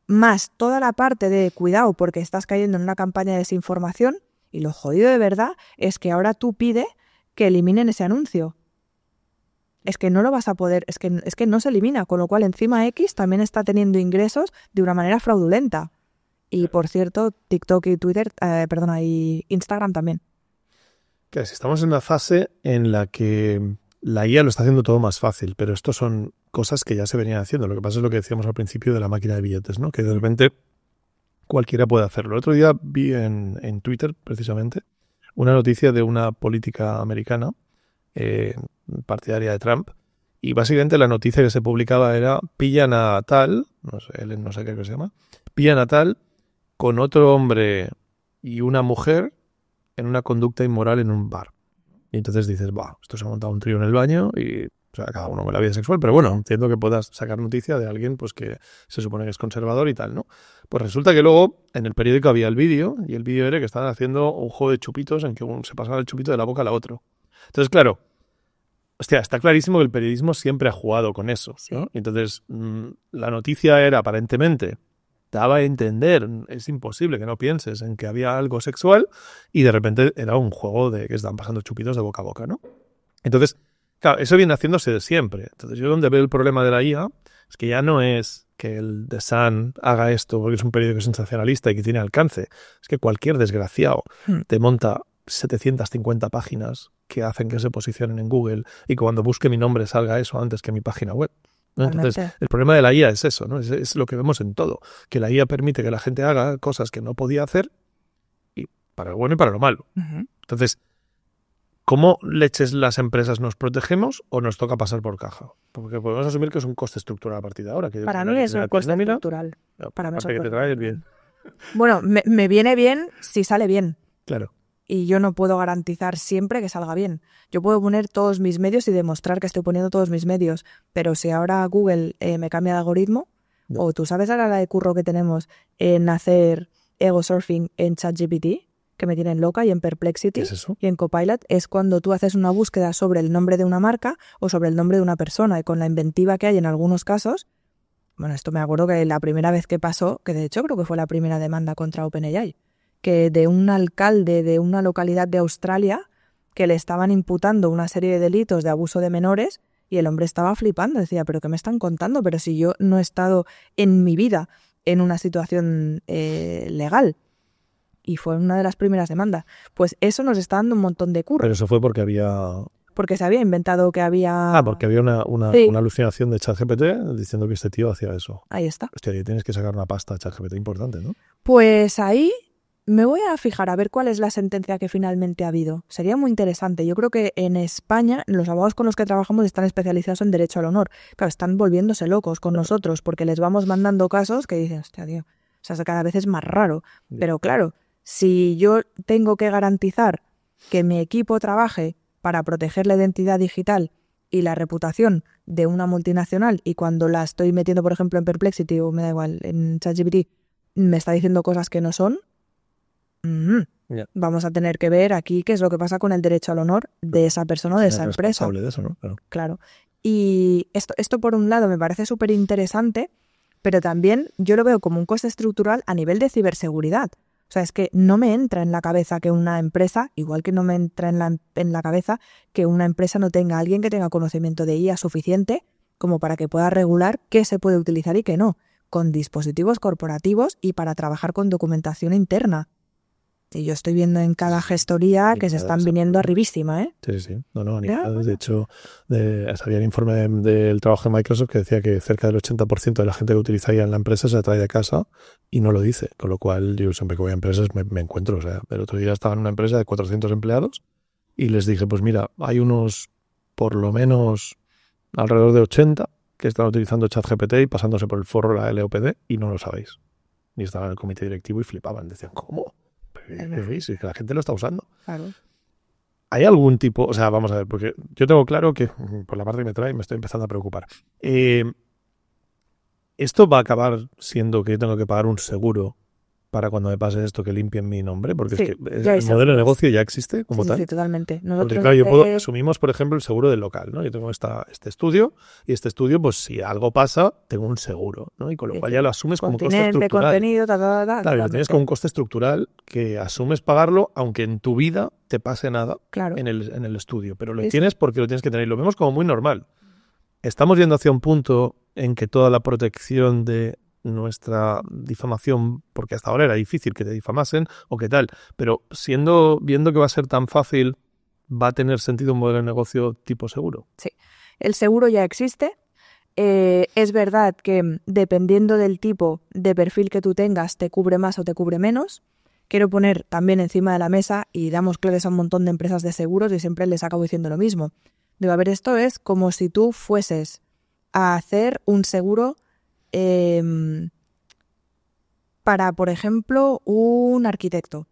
Más toda la parte de cuidado porque estás cayendo en una campaña de desinformación y lo jodido de verdad es que ahora tú pides que eliminen ese anuncio. Es que no lo vas a poder, es que no se elimina, con lo cual encima X también está teniendo ingresos de una manera fraudulenta. Y por cierto, TikTok y Twitter, y Instagram también. Que si estamos en una fase en la que la IA lo está haciendo todo más fácil, pero esto son cosas que ya se venían haciendo. Lo que pasa es lo que decíamos al principio de la máquina de billetes, ¿no? Que de repente cualquiera puede hacerlo. El otro día vi en Twitter, precisamente, una noticia de una política americana partidaria de Trump, y básicamente la noticia que se publicaba era: pillan a tal, no sé qué se llama, pillan a tal con otro hombre y una mujer en una conducta inmoral en un bar. Y entonces dices, esto se ha montado un trío en el baño y, o sea, cada uno con la vida sexual, pero bueno, entiendo que puedas sacar noticia de alguien pues que se supone que es conservador y tal, ¿no? Pues resulta que luego en el periódico había el vídeo, y el vídeo era que estaban haciendo un juego de chupitos en que uno se pasaba el chupito de la boca a la otro. Entonces, claro, hostia, está clarísimo que el periodismo siempre ha jugado con eso, ¿no? Y entonces la noticia era, aparentemente, daba a entender, es imposible que no pienses en que había algo sexual, y de repente era un juego de que estaban pasando chupitos de boca a boca, ¿no? Entonces, claro, eso viene haciéndose de siempre. Entonces yo donde veo el problema de la IA es que ya no es que el The Sun haga esto porque es un periódico sensacionalista y que tiene alcance. Es que cualquier desgraciado te monta 750 páginas que hacen que se posicionen en Google y que cuando busque mi nombre salga eso antes que mi página web, ¿no? Entonces, el problema de la IA es eso, ¿no? Es lo que vemos en todo, que la IA permite que la gente haga cosas que no podía hacer, y para lo bueno y para lo malo. Entonces, ¿cómo leches las empresas nos protegemos o nos toca pasar por caja? Porque podemos asumir que es un coste estructural a partir de ahora. Que para mí es un coste estructural. Para mí es un que te trae bien. Bueno, me viene bien si sale bien. Claro. Y yo no puedo garantizar siempre que salga bien. Yo puedo poner todos mis medios y demostrar que estoy poniendo todos mis medios, pero si ahora Google me cambia de algoritmo, o tú sabes ahora la de curro que tenemos en hacer ego surfing en ChatGPT, que me tienen loca, y en Perplexity, ¿es eso? Y en Copilot, es cuando tú haces una búsqueda sobre el nombre de una marca o sobre el nombre de una persona, y con la inventiva que hay en algunos casos, bueno, esto me acuerdo que la primera vez que pasó, que de hecho creo que fue la primera demanda contra OpenAI, que de un alcalde de una localidad de Australia que le estaban imputando una serie de delitos de abuso de menores, y el hombre estaba flipando, decía, ¿pero qué me están contando? Pero si yo no he estado en mi vida en una situación legal. Y fue una de las primeras demandas. Pues eso nos está dando un montón de curro. Pero eso fue porque había... Porque se había inventado que había... porque había una alucinación de ChatGPT diciendo que este tío hacía eso. Ahí está. Hostia, y tienes que sacar una pasta a ChatGPT importante, ¿no? Pues ahí me voy a fijar a ver cuál es la sentencia que finalmente ha habido. Sería muy interesante. Yo creo que en España los abogados con los que trabajamos están especializados en derecho al honor. Claro, están volviéndose locos con nosotros porque les vamos mandando casos que dicen, hostia, tío, o sea, cada vez es más raro. Pero claro, si yo tengo que garantizar que mi equipo trabaje para proteger la identidad digital y la reputación de una multinacional, y cuando la estoy metiendo, por ejemplo, en Perplexity o me da igual, en ChatGPT, me está diciendo cosas que no son, vamos a tener que ver aquí qué es lo que pasa con el derecho al honor de esa persona o de esa empresa. Responsable de eso, ¿no? Claro. Y esto por un lado me parece súper interesante, pero también yo lo veo como un coste estructural a nivel de ciberseguridad. O sea, es que no me entra en la cabeza que una empresa, igual que no me entra en la cabeza que una empresa no tenga a alguien que tenga conocimiento de IA suficiente como para que pueda regular qué se puede utilizar y qué no, con dispositivos corporativos y para trabajar con documentación interna. Y yo estoy viendo en cada gestoría que se están viniendo arribísima, ¿eh? Sí. No, animadas. De hecho, había el informe del trabajo de Microsoft que decía que cerca del 80% de la gente que utiliza IA en la empresa se la trae de casa y no lo dice. Con lo cual, yo siempre que voy a empresas me encuentro. O sea, el otro día estaba en una empresa de 400 empleados y les dije, pues mira, hay unos, por lo menos, alrededor de 80 que están utilizando ChatGPT y pasándose por el forro la LOPD y no lo sabéis. Y estaban en el comité directivo y flipaban. Decían, ¿cómo? Es que la gente lo está usando. Claro. ¿Hay algún tipo, o sea, vamos a ver, porque yo tengo claro que por la parte que me trae me estoy empezando a preocupar. ¿Esto va a acabar siendo que yo tengo que pagar un seguro para cuando me pase esto que limpien mi nombre? Porque sí, es que el modelo de negocio ya existe como tal. Sí, totalmente. Porque claro, asumimos, por ejemplo, el seguro del local, ¿no? Yo tengo este estudio y este estudio, pues si algo pasa, tengo un seguro, ¿no? Y con lo cual ya lo asumes como coste estructural. Contenido, Claro, lo tienes como un coste estructural que asumes pagarlo aunque en tu vida te pase nada en el estudio. Pero lo tienes porque lo tienes que tener y lo vemos como muy normal. Estamos yendo hacia un punto en que toda la protección de nuestra difamación, porque hasta ahora era difícil que te difamasen o qué tal, pero viendo que va a ser tan fácil ¿va a tener sentido un modelo de negocio tipo seguro? Sí, el seguro ya existe. Es verdad que dependiendo del tipo de perfil que tú tengas, te cubre más o te cubre menos. Quiero poner también encima de la mesa, y damos clases a un montón de empresas de seguros y siempre les acabo diciendo lo mismo. Digo, a ver, esto es como si tú fueses a hacer un seguro para, por ejemplo, un arquitecto.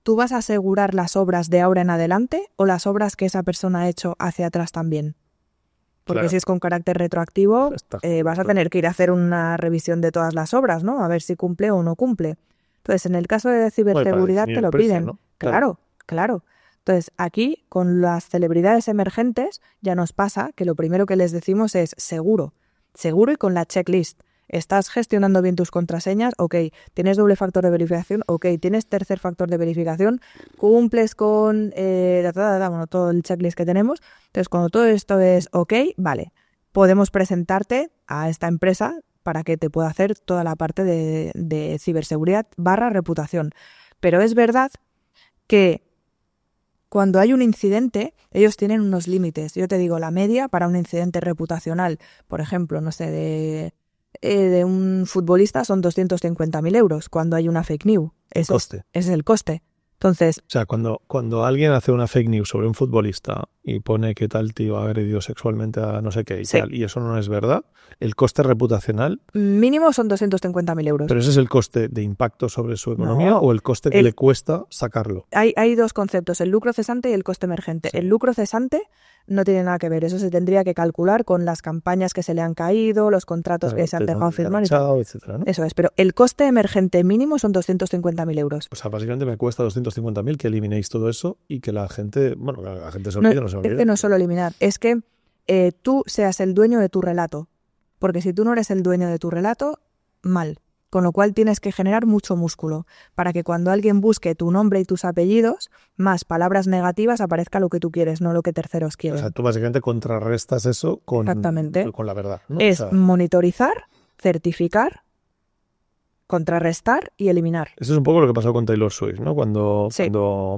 ¿Tú vas a asegurar las obras de ahora en adelante o las obras que esa persona ha hecho hacia atrás también? Porque Claro. si es con carácter retroactivo, vas a tener que ir a hacer una revisión de todas las obras, ¿no? A ver si cumple o no cumple. Entonces, en el caso de ciberseguridad definir te el lo precio, piden. ¿no? Claro. Entonces, aquí, con las celebridades emergentes, ya nos pasa que lo primero que les decimos es seguro y con la checklist. ¿Estás gestionando bien tus contraseñas? Ok. ¿Tienes doble factor de verificación? Ok. ¿Tienes tercer factor de verificación? ¿Cumples con bueno, todo el checklist que tenemos? Entonces, cuando todo esto es ok, vale, podemos presentarte a esta empresa para que te pueda hacer toda la parte de ciberseguridad / reputación. Pero es verdad que cuando hay un incidente, ellos tienen unos límites. Yo te digo, la media para un incidente reputacional, por ejemplo, no sé, de un futbolista son 250.000 euros cuando hay una fake news. Ese es el coste. Entonces, O sea, cuando alguien hace una fake news sobre un futbolista y pone que tal tío ha agredido sexualmente a no sé qué y Sí. tal, y eso no es verdad, el coste reputacional, mínimo son 250.000 euros. ¿pero ese es el coste de impacto sobre su economía No. o el coste que le cuesta sacarlo? Hay dos conceptos, el lucro cesante y el coste emergente. Sí. El lucro cesante no tiene nada que ver, eso se tendría que calcular con las campañas que se le han caído, los contratos que se han dejado firmar y tal. Etcétera, ¿no? Eso es, pero el coste emergente mínimo son 250.000 euros. O sea, básicamente me cuesta 250.000 que eliminéis todo eso y que la gente, bueno, que la gente se No, olvide, no se olvide. es que no es solo eliminar, es que tú seas el dueño de tu relato. Porque si tú no eres el dueño de tu relato, mal. Con lo cual tienes que generar mucho músculo para que cuando alguien busque tu nombre y tus apellidos, más palabras negativas, aparezca lo que tú quieres, no lo que terceros O quieren. sea, tú básicamente contrarrestas eso Exactamente. con la verdad, ¿no? Es O sea, monitorizar, certificar, contrarrestar y eliminar. eso es un poco lo que pasó con Taylor Swift, ¿no? Cuando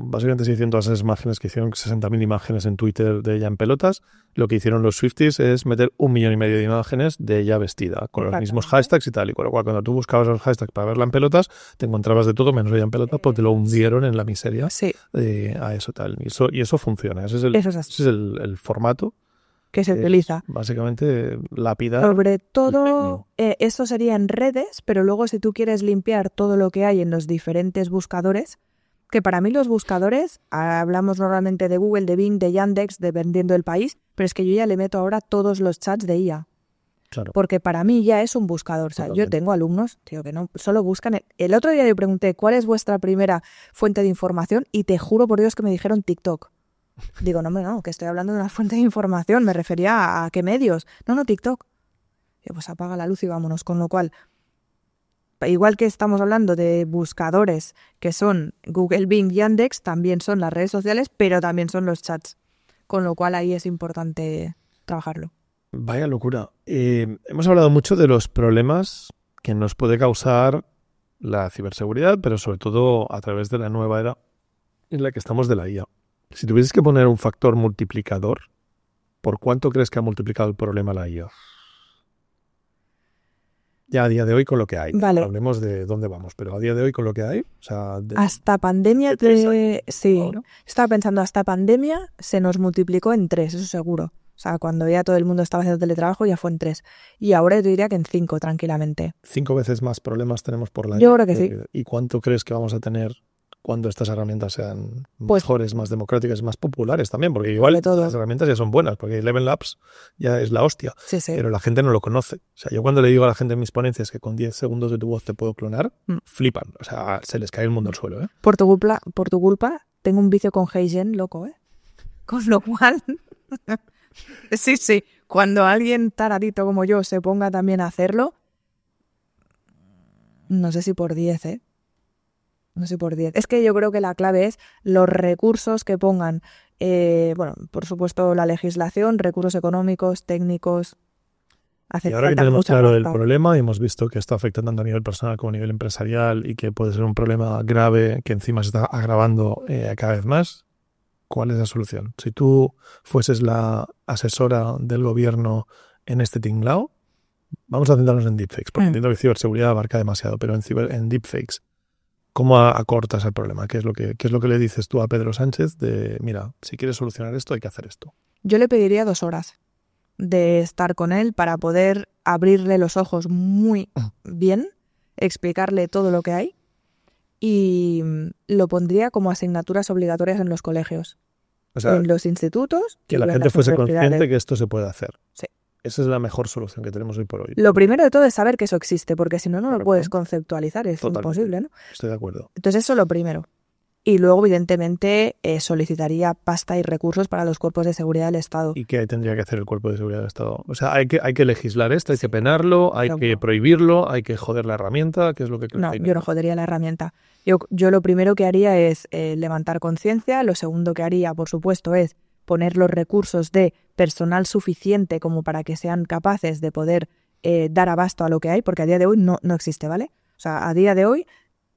básicamente se hicieron todas esas imágenes, que hicieron 60.000 imágenes en Twitter de ella en pelotas, lo que hicieron los Swifties es meter 1,5 millones de imágenes de ella vestida, con los mismos hashtags y tal, y con lo cual cuando tú buscabas los hashtags para verla en pelotas, te encontrabas de todo menos ella en pelotas, porque lo hundieron en la miseria Sí, a eso tal. Y eso funciona, ese es eso es así, ese es el formato que se que utiliza. básicamente lapidar. Sobre todo, no. esto sería en redes, pero luego si tú quieres limpiar todo lo que hay en los diferentes buscadores, que para mí los buscadores, hablamos normalmente de Google, de Bing, de Yandex, dependiendo del país, pero es que yo ya le meto ahora todos los chats de IA. Claro. Porque para mí ya es un buscador. O sea, yo tengo alumnos, tío, que no solo buscan. El otro día yo pregunté, ¿cuál es vuestra primera fuente de información? Y te juro por Dios que me dijeron TikTok. Digo, no, que estoy hablando de una fuente de información, me refería a qué medios. No, TikTok. Y pues apaga la luz y vámonos. Con lo cual, igual que estamos hablando de buscadores que son Google, Bing, Yandex, también son las redes sociales, pero también son los chats. Con lo cual ahí es importante trabajarlo. Vaya locura. Hemos hablado mucho de los problemas que nos puede causar la ciberseguridad, pero sobre todo a través de la nueva era en la que estamos de la IA. Si tuvieses que poner un factor multiplicador, ¿por cuánto crees que ha multiplicado el problema la IA? Ya a día de hoy con lo que hay. Vale. Hablemos de dónde vamos, pero a día de hoy con lo que hay, o sea, Hasta pandemia, sí, ahora. estaba pensando, hasta pandemia se nos multiplicó en 3, eso seguro. O sea, cuando ya todo el mundo estaba haciendo teletrabajo ya fue en 3. Y ahora yo diría que en 5, tranquilamente. 5 veces más problemas tenemos por la Yo IA. creo que sí. ¿Y cuánto crees que vamos a tener cuando estas herramientas sean Pues- mejores, más democráticas, más populares también? Porque igual Sobre todo. las herramientas ya son buenas, porque Eleven Labs ya es la hostia, Sí. pero la gente no lo conoce. O sea, yo cuando le digo a la gente en mis ponencias que con 10 segundos de tu voz te puedo clonar, flipan. O sea, se les cae el mundo al suelo, ¿eh? Por tu culpa, tengo un vicio con Heijen, loco, ¿eh? Con lo cual, sí, cuando alguien taradito como yo se ponga también a hacerlo, no sé si por 10, ¿eh? No sé por 10. Es que yo creo que la clave es los recursos que pongan, bueno, por supuesto la legislación, recursos económicos, técnicos. Hace Y ahora que falta tenemos mucha claro el pasta. problema y hemos visto que está afectando tanto a nivel personal como a nivel empresarial y que puede ser un problema grave que encima se está agravando cada vez más, ¿cuál es la solución? Si tú fueses la asesora del gobierno en este tinglao, vamos a centrarnos en deepfakes, porque entiendo que ciberseguridad abarca demasiado, pero en deepfakes, ¿cómo acortas el problema? ¿Qué es lo que le dices tú a Pedro Sánchez de, mira, si quieres solucionar esto hay que hacer esto? Yo le pediría 2 horas de estar con él para poder abrirle los ojos muy bien, explicarle todo lo que hay y lo pondría como asignaturas obligatorias en los colegios, O sea, en los institutos. que y la en gente las fuese universidades. consciente que esto se puede hacer. Sí. Esa es la mejor solución que tenemos hoy por hoy. Lo primero de todo es saber que eso existe, porque si no, no lo Correcto. puedes conceptualizar, es Totalmente. imposible, ¿no? Estoy de acuerdo. Entonces eso es lo primero. Y luego, evidentemente, solicitaría pasta y recursos para los cuerpos de seguridad del Estado. ¿Y qué tendría que hacer el Cuerpo de Seguridad del Estado? O sea, hay que legislar esto, hay que penarlo, hay Seguro. que prohibirlo, hay que joder la herramienta, ¿qué es lo que No, hay? yo no jodería la herramienta. Yo lo primero que haría es levantar conciencia. Lo segundo que haría, por supuesto, es poner los recursos de personal suficiente como para que sean capaces de poder dar abasto a lo que hay, porque a día de hoy no existe, ¿vale? O sea, a día de hoy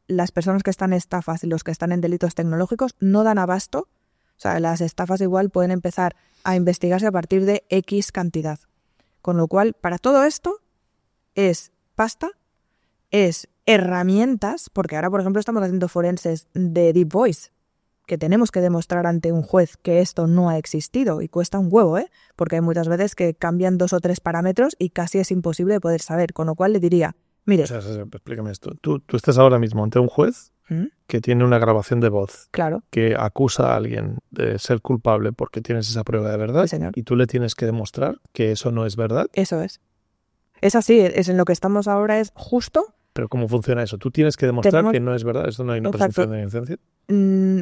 las personas que están en estafas y los que están en delitos tecnológicos no dan abasto. O sea, las estafas igual pueden empezar a investigarse a partir de X cantidad. Con lo cual, para todo esto es pasta, es herramientas, porque ahora, por ejemplo, estamos haciendo forenses de Deep Voice, que tenemos que demostrar ante un juez que esto no ha existido y cuesta un huevo, porque hay muchas veces que cambian 2 o 3 parámetros y casi es imposible de poder saber, con lo cual le diría, mire... O sea, explícame esto. Tú estás ahora mismo ante un juez que tiene una grabación de voz Claro, que acusa a alguien de ser culpable porque tienes esa prueba de verdad Sí, señor. y tú le tienes que demostrar que eso no es verdad. eso es. Es así, es en lo que estamos ahora, es justo. Pero ¿cómo funciona eso? Tú tienes que demostrar Tenemos- que no es verdad. ¿Esto no hay una Exacto. presunción de inocencia?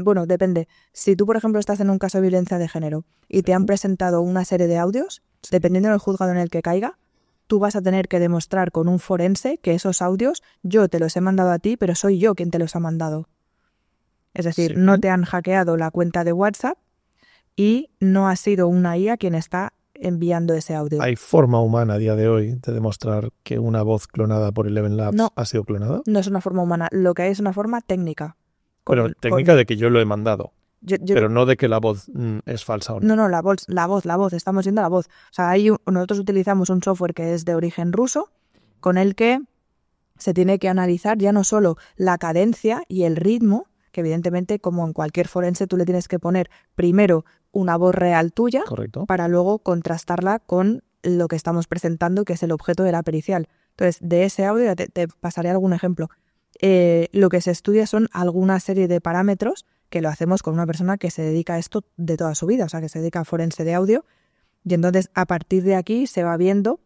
Bueno, depende. Si tú, por ejemplo, estás en un caso de violencia de género y te han presentado una serie de audios, dependiendo del juzgado en el que caiga, tú vas a tener que demostrar con un forense que esos audios yo te los he mandado a ti, pero soy yo quien te los ha mandado. Es decir, Sí. no te han hackeado la cuenta de WhatsApp y no ha sido una IA quien está enviando ese audio. ¿Hay forma humana a día de hoy de demostrar que una voz clonada por Eleven Labs No. ha sido clonada? No es una forma humana, lo que hay es una forma técnica. Bueno, técnica de que yo lo he mandado, pero no de que la voz es falsa o no. No, la voz, estamos viendo la voz. O sea, nosotros utilizamos un software que es de origen ruso, con el que se tiene que analizar ya no solo la cadencia y el ritmo, que evidentemente, como en cualquier forense, tú le tienes que poner primero una voz real tuya Correcto. para luego contrastarla con lo que estamos presentando, que es el objeto de la pericial. Entonces, de ese audio, ya te pasaré algún ejemplo. Lo que se estudia son alguna serie de parámetros que lo hacemos con una persona que se dedica a esto de toda su vida, o sea, que se dedica a forense de audio, y entonces a partir de aquí se va viendo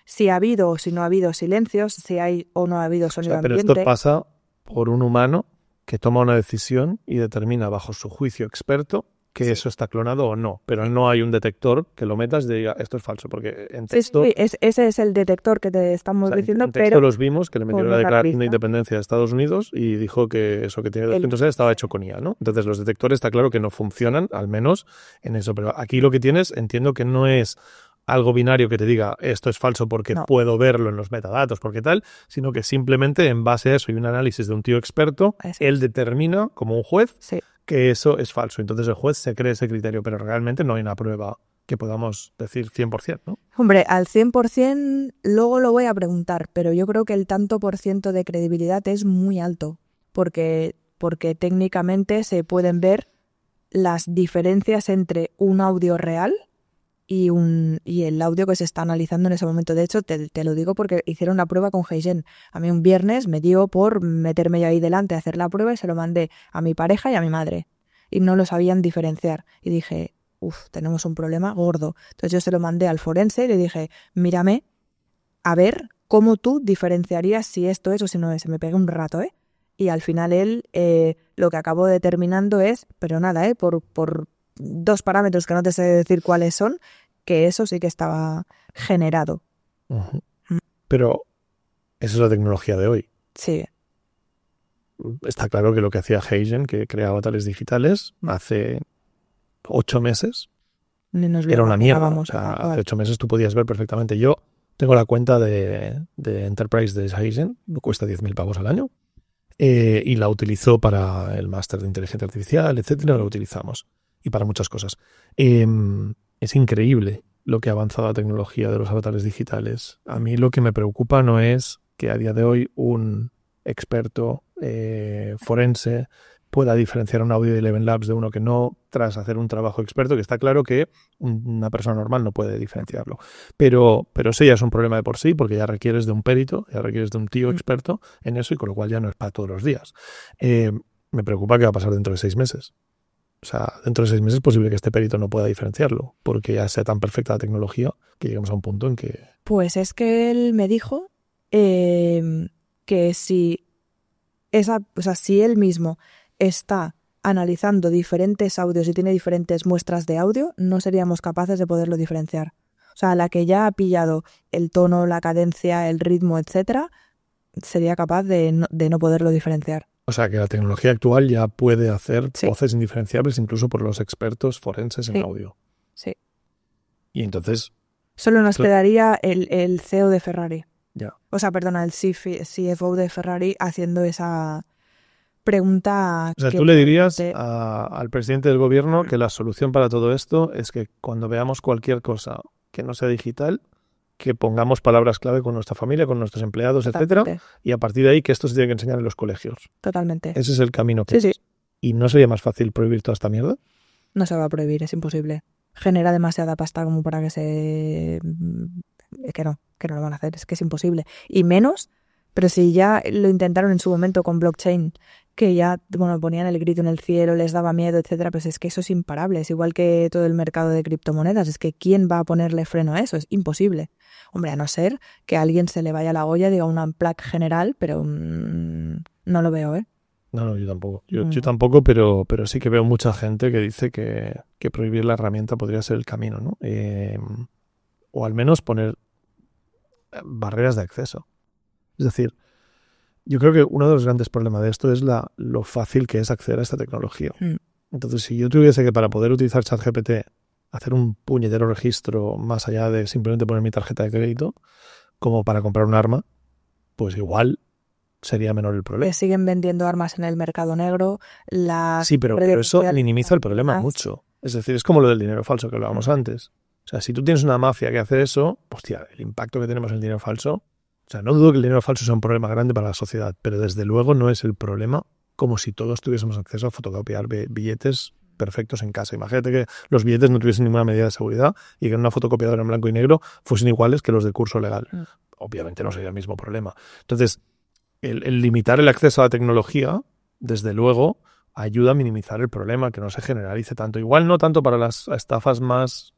si ha habido o si no ha habido silencios, si hay o no ha habido O sonido sea, pero ambiente. esto pasa por un humano que toma una decisión y determina bajo su juicio experto que eso está clonado o no. Pero no hay un detector que lo metas y diga esto es falso, porque en texto, Ese es el detector que te estamos o sea, diciendo, en texto pero los vimos que le metió con la una Declaración de pista. Independencia de Estados Unidos y dijo que eso que tiene 206 estaba hecho con IA, ¿no? Entonces los detectores está claro que no funcionan, al menos en eso. Pero aquí lo que tienes, entiendo que no es algo binario que te diga esto es falso porque No. puedo verlo en los metadatos, porque tal, sino que simplemente en base a eso y un análisis de un tío experto, Eso él determina, como un juez, sí. que eso es falso. Entonces el juez se cree ese criterio, pero realmente no hay una prueba que podamos decir 100%, ¿no? Hombre, al 100% luego lo voy a preguntar, pero yo creo que el tanto por ciento de credibilidad es muy alto, porque técnicamente se pueden ver las diferencias entre un audio real y el audio que se está analizando en ese momento. De hecho, te lo digo porque hicieron la prueba con Heijen. A mí un viernes me dio por meterme yo ahí delante a hacer la prueba y se lo mandé a mi pareja y a mi madre. Y no lo sabían diferenciar. Y dije, tenemos un problema gordo. Entonces yo se lo mandé al forense y le dije, mírame, a ver cómo tú diferenciarías si esto es o si no es. Se me pegué un rato, Y al final él lo que acabó determinando es, pero nada, por 2 parámetros que no te sé decir cuáles son, que eso sí que estaba generado. Uh-huh. Pero esa es la tecnología de hoy. Sí. Está claro que lo que hacía Heijen, que crea avatares digitales, hace 8 meses, era una mierda. O sea, hace 8 meses tú podías ver perfectamente. Yo tengo la cuenta de Enterprise de Heijen, me cuesta 10.000 pavos al año, y la utilizo para el máster de inteligencia artificial, etcétera, lo utilizamos. y para muchas cosas. Es increíble lo que ha avanzado la tecnología de los avatares digitales. A mí lo que me preocupa no es que a día de hoy un experto forense pueda diferenciar un audio de Eleven Labs de uno que no, tras hacer un trabajo experto, que está claro que una persona normal no puede diferenciarlo. Pero eso ya es un problema de por sí, porque ya requieres de un perito, ya requieres de un tío experto en eso, y con lo cual ya no es para todos los días. Me preocupa qué va a pasar dentro de 6 meses. O sea, dentro de 6 meses es posible que este perito no pueda diferenciarlo, porque ya sea tan perfecta la tecnología que lleguemos a un punto en que... Pues es que él me dijo que si él mismo está analizando diferentes audios y tiene diferentes muestras de audio, no seríamos capaces de poderlo diferenciar. O sea, la que ya ha pillado el tono, la cadencia, el ritmo, etcétera, sería capaz de no poderlo diferenciar. O sea, que la tecnología actual ya puede hacer Sí. voces indiferenciables incluso por los expertos forenses en Sí. audio. Sí. Y entonces, Solo nos quedaría el CEO de Ferrari. ya. O sea, perdona, el CFO de Ferrari haciendo esa pregunta. O sea, que tú le dirías probablemente- al presidente del gobierno que la solución para todo esto es que cuando veamos cualquier cosa que no sea digital, que pongamos palabras clave con nuestra familia, con nuestros empleados, etcétera, Totalmente, y a partir de ahí que esto se tiene que enseñar en los colegios. totalmente. Ese es el camino que Sí, es. ¿Y no sería más fácil prohibir toda esta mierda? No se va a prohibir, es imposible. Genera demasiada pasta como para que que no lo van a hacer, es que es imposible. Y menos, pero si ya lo intentaron en su momento con blockchain, que ya, bueno, ponían el grito en el cielo, les daba miedo, etcétera, pues es que eso es imparable. Es igual que todo el mercado de criptomonedas. Es que ¿quién va a ponerle freno a eso? Es imposible. Hombre, a no ser que a alguien se le vaya la olla, diga una placa general, pero no lo veo, ¿eh? No, yo tampoco. Yo No. tampoco, pero sí que veo mucha gente que dice que prohibir la herramienta podría ser el camino, ¿no? O al menos poner barreras de acceso. Es decir, yo creo que uno de los grandes problemas de esto es lo fácil que es acceder a esta tecnología. Entonces, si yo tuviese que, para poder utilizar ChatGPT, hacer un puñetero registro más allá de simplemente poner mi tarjeta de crédito, como para comprar un arma, pues igual sería menor el problema. Que siguen vendiendo armas en el mercado negro. Sí, pero eso minimiza el problema mucho. Es decir, es como lo del dinero falso que hablábamos antes. O sea, si tú tienes una mafia que hace eso, hostia, el impacto que tenemos en el dinero falso... O sea, no dudo que el dinero falso sea un problema grande para la sociedad, pero desde luego no es el problema como si todos tuviésemos acceso a fotocopiar billetes perfectos en casa. Imagínate que los billetes no tuviesen ninguna medida de seguridad y que en una fotocopiadora en blanco y negro fuesen iguales que los de curso legal. Obviamente no sería el mismo problema. Entonces, el limitar el acceso a la tecnología, desde luego, ayuda a minimizar el problema, que no se generalice tanto. Igual no tanto para las estafas más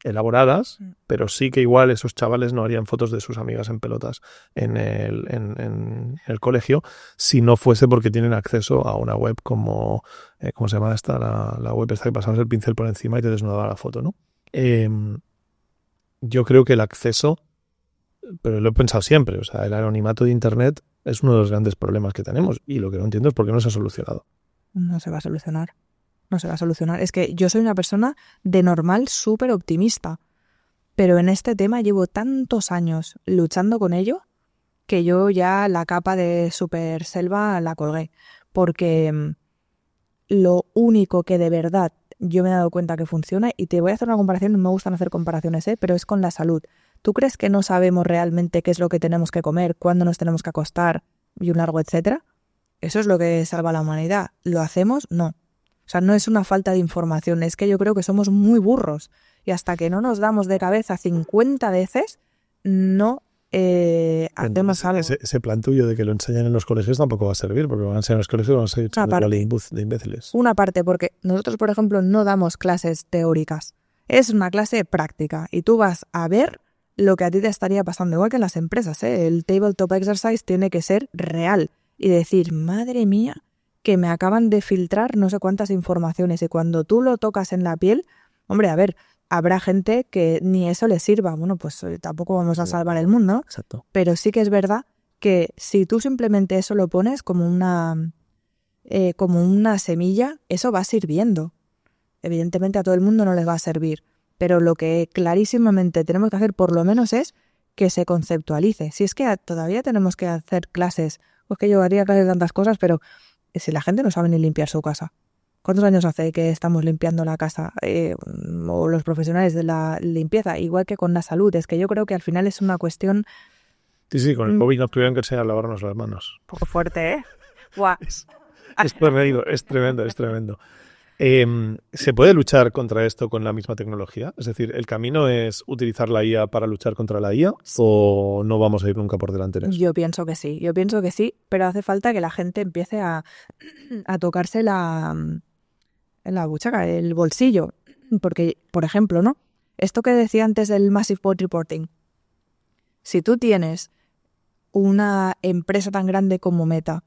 elaboradas, pero sí que igual esos chavales no harían fotos de sus amigas en pelotas en el colegio si no fuese porque tienen acceso a una web como ¿cómo se llama esta? La web esta que pasabas el pincel por encima y te desnudaba la foto, ¿no? Yo creo que el acceso, pero lo he pensado siempre, o sea, el anonimato de Internet es uno de los grandes problemas que tenemos y lo que no entiendo es por qué no se ha solucionado. No se va a solucionar. No se va a solucionar. Es que yo soy una persona de normal súper optimista, pero en este tema llevo tantos años luchando con ello que yo ya la capa de super selva la colgué, porque lo único que de verdad yo me he dado cuenta que funciona, y te voy a hacer una comparación, no me gustan hacer comparaciones, pero es con la salud. ¿Tú crees que no sabemos realmente qué es lo que tenemos que comer, cuándo nos tenemos que acostar y un largo etcétera? Eso es lo que salva a la humanidad. ¿Lo hacemos? No. O sea, no es una falta de información, es que yo creo que somos muy burros y hasta que no nos damos de cabeza 50 veces, no hacemos algo. Ese plan tuyo de que lo enseñan en los colegios tampoco va a servir, porque van a enseñar en los colegios y van a ser de imbéciles. Una parte, porque nosotros, por ejemplo, no damos clases teóricas. Es una clase práctica y tú vas a ver lo que a ti te estaría pasando, igual que en las empresas, ¿eh? El tabletop exercise tiene que ser real y decir, madre mía, que me acaban de filtrar no sé cuántas informaciones, y cuando tú lo tocas en la piel, hombre, a ver, habrá gente que ni eso le sirva. Bueno, pues tampoco vamos a salvar el mundo. Exacto. Pero sí que es verdad que si tú simplemente eso lo pones como una semilla, eso va sirviendo. Evidentemente a todo el mundo no les va a servir, pero lo que clarísimamente tenemos que hacer por lo menos es que se conceptualice. Si es que todavía tenemos que hacer clases, pues que yo haría clases de tantas cosas, pero si la gente no sabe ni limpiar su casa, ¿Cuántos años hace que estamos limpiando la casa? O los profesionales de la limpieza, igual que con la salud. Es que yo creo que al final es una cuestión... Sí, con el COVID nos tuvieron que enseñar a lavarnos las manos. Un poco fuerte, ¿eh? Buah. Es tremendo, es tremendo. ¿Se puede luchar contra esto con la misma tecnología? Es decir, ¿el camino es utilizar la IA para luchar contra la IA o no vamos a ir nunca por delante en eso? Yo pienso que sí, pero hace falta que la gente empiece a tocarse la buchaca, el bolsillo. Porque, por ejemplo, ¿no? Esto que decía antes del Massive Bot Reporting. Si tú tienes una empresa tan grande como Meta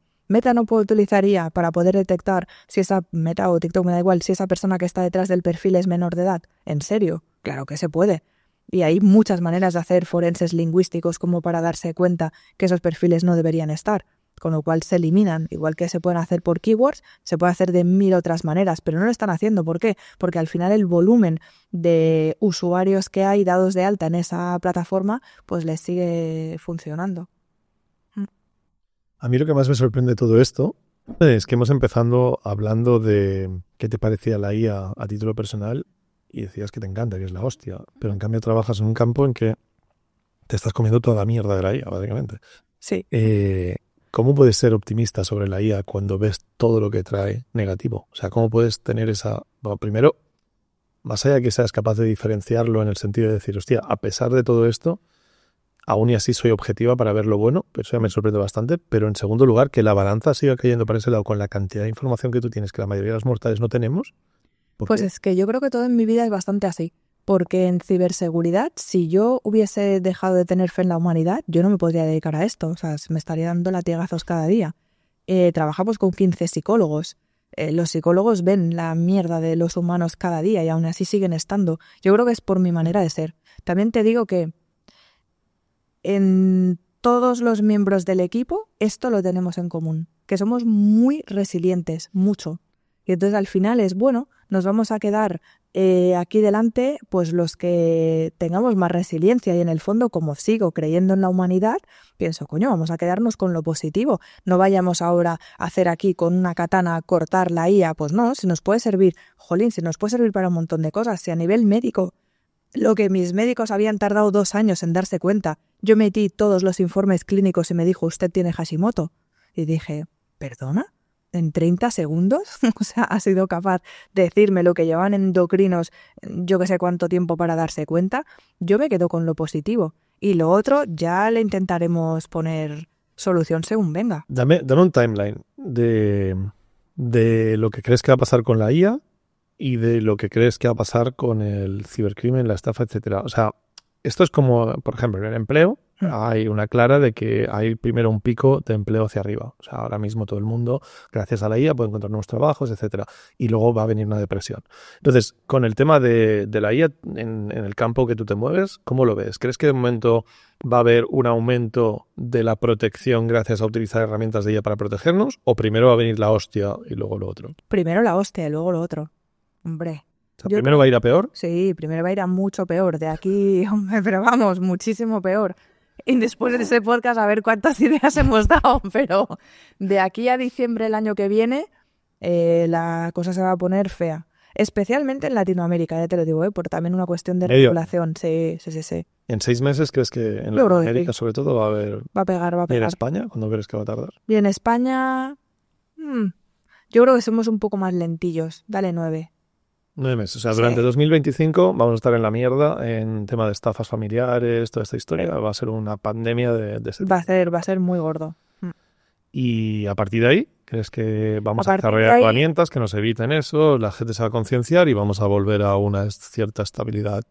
no puede utilizar IA para poder detectar si esa Meta o TikTok, me da igual, si esa persona que está detrás del perfil es menor de edad. ¿En serio? Claro que se puede. Y hay muchas maneras de hacer forenses lingüísticos como para darse cuenta que esos perfiles no deberían estar, con lo cual se eliminan. Igual que se pueden hacer por keywords, se puede hacer de 1000 otras maneras, pero no lo están haciendo. ¿Por qué? Porque al final el volumen de usuarios que hay dados de alta en esa plataforma, pues les sigue funcionando. A mí lo que más me sorprende de todo esto es que hemos empezado hablando de qué te parecía la IA a título personal y decías que te encanta, que es la hostia, pero en cambio trabajas en un campo en que te estás comiendo toda la mierda de la IA, básicamente. Sí. ¿Cómo puedes ser optimista sobre la IA cuando ves todo lo que trae negativo? O sea, ¿cómo puedes tener esa... Bueno, primero, más allá de que seas capaz de diferenciarlo en el sentido de decir, hostia, a pesar de todo esto, aún y así soy objetiva para ver lo bueno, pero eso ya me sorprende bastante. Pero en segundo lugar, que la balanza siga cayendo para ese lado con la cantidad de información que tú tienes, que la mayoría de los mortales no tenemos. Pues es que yo creo que todo en mi vida es bastante así. Porque en ciberseguridad, si yo hubiese dejado de tener fe en la humanidad, yo no me podría dedicar a esto. O sea, me estaría dando latigazos cada día. Trabajamos con 15 psicólogos. Los psicólogos ven la mierda de los humanos cada día y aún así siguen estando. Yo creo que es por mi manera de ser. También te digo que en todos los miembros del equipo esto lo tenemos en común, que somos muy resilientes, mucho. Y entonces al final es, bueno, nos vamos a quedar aquí delante pues los que tengamos más resiliencia y en el fondo, como sigo creyendo en la humanidad, pienso, coño, vamos a quedarnos con lo positivo. No vayamos ahora a hacer aquí con una katana cortar la IA, pues no, si nos puede servir, jolín, si nos puede servir para un montón de cosas, si a nivel médico, lo que mis médicos habían tardado 2 años en darse cuenta, yo metí todos los informes clínicos y me dijo, usted tiene Hashimoto. Y dije, ¿perdona? ¿En 30 segundos? O sea, ha sido capaz de decirme lo que llevaban endocrinos yo que sé cuánto tiempo para darse cuenta. Yo me quedo con lo positivo. Y lo otro ya le intentaremos poner solución según venga. Dame un timeline de lo que crees que va a pasar con la IA y de lo que crees que va a pasar con el cibercrimen, la estafa, etcétera. O sea, esto es como, por ejemplo, en el empleo hay una clara de que hay primero un pico de empleo hacia arriba. O sea, ahora mismo todo el mundo, gracias a la IA, puede encontrar nuevos trabajos, etcétera. Y luego va a venir una depresión. Entonces, con el tema de la IA en el campo que tú te mueves, ¿cómo lo ves? ¿Crees que de momento va a haber un aumento de la protección gracias a utilizar herramientas de IA para protegernos? ¿O primero va a venir la hostia y luego lo otro? Primero la hostia y luego lo otro. Hombre. O sea, ¿primero va a ir a peor? Sí, primero va a ir a mucho peor. De aquí, hombre, pero vamos, muchísimo peor. Y después de ese podcast a ver cuántas ideas hemos dado. Pero de aquí a diciembre del año que viene la cosa se va a poner fea. Especialmente en Latinoamérica, ya te lo digo, por también una cuestión de regulación. Sí. ¿En 6 meses crees que en Latinoamérica sobre todo va a haber... Va a pegar. ¿Y en España? ¿Cuándo crees que va a tardar? Y en España... yo creo que somos un poco más lentillos. Dale 9. 9 meses. O sea, durante 2025 vamos a estar en la mierda en tema de estafas familiares, toda esta historia. Va a ser una pandemia de ese tipo. Va a ser muy gordo. Y a partir de ahí, ¿crees que vamos a desarrollar herramientas que nos eviten eso? La gente se va a concienciar y vamos a volver a una cierta estabilidad.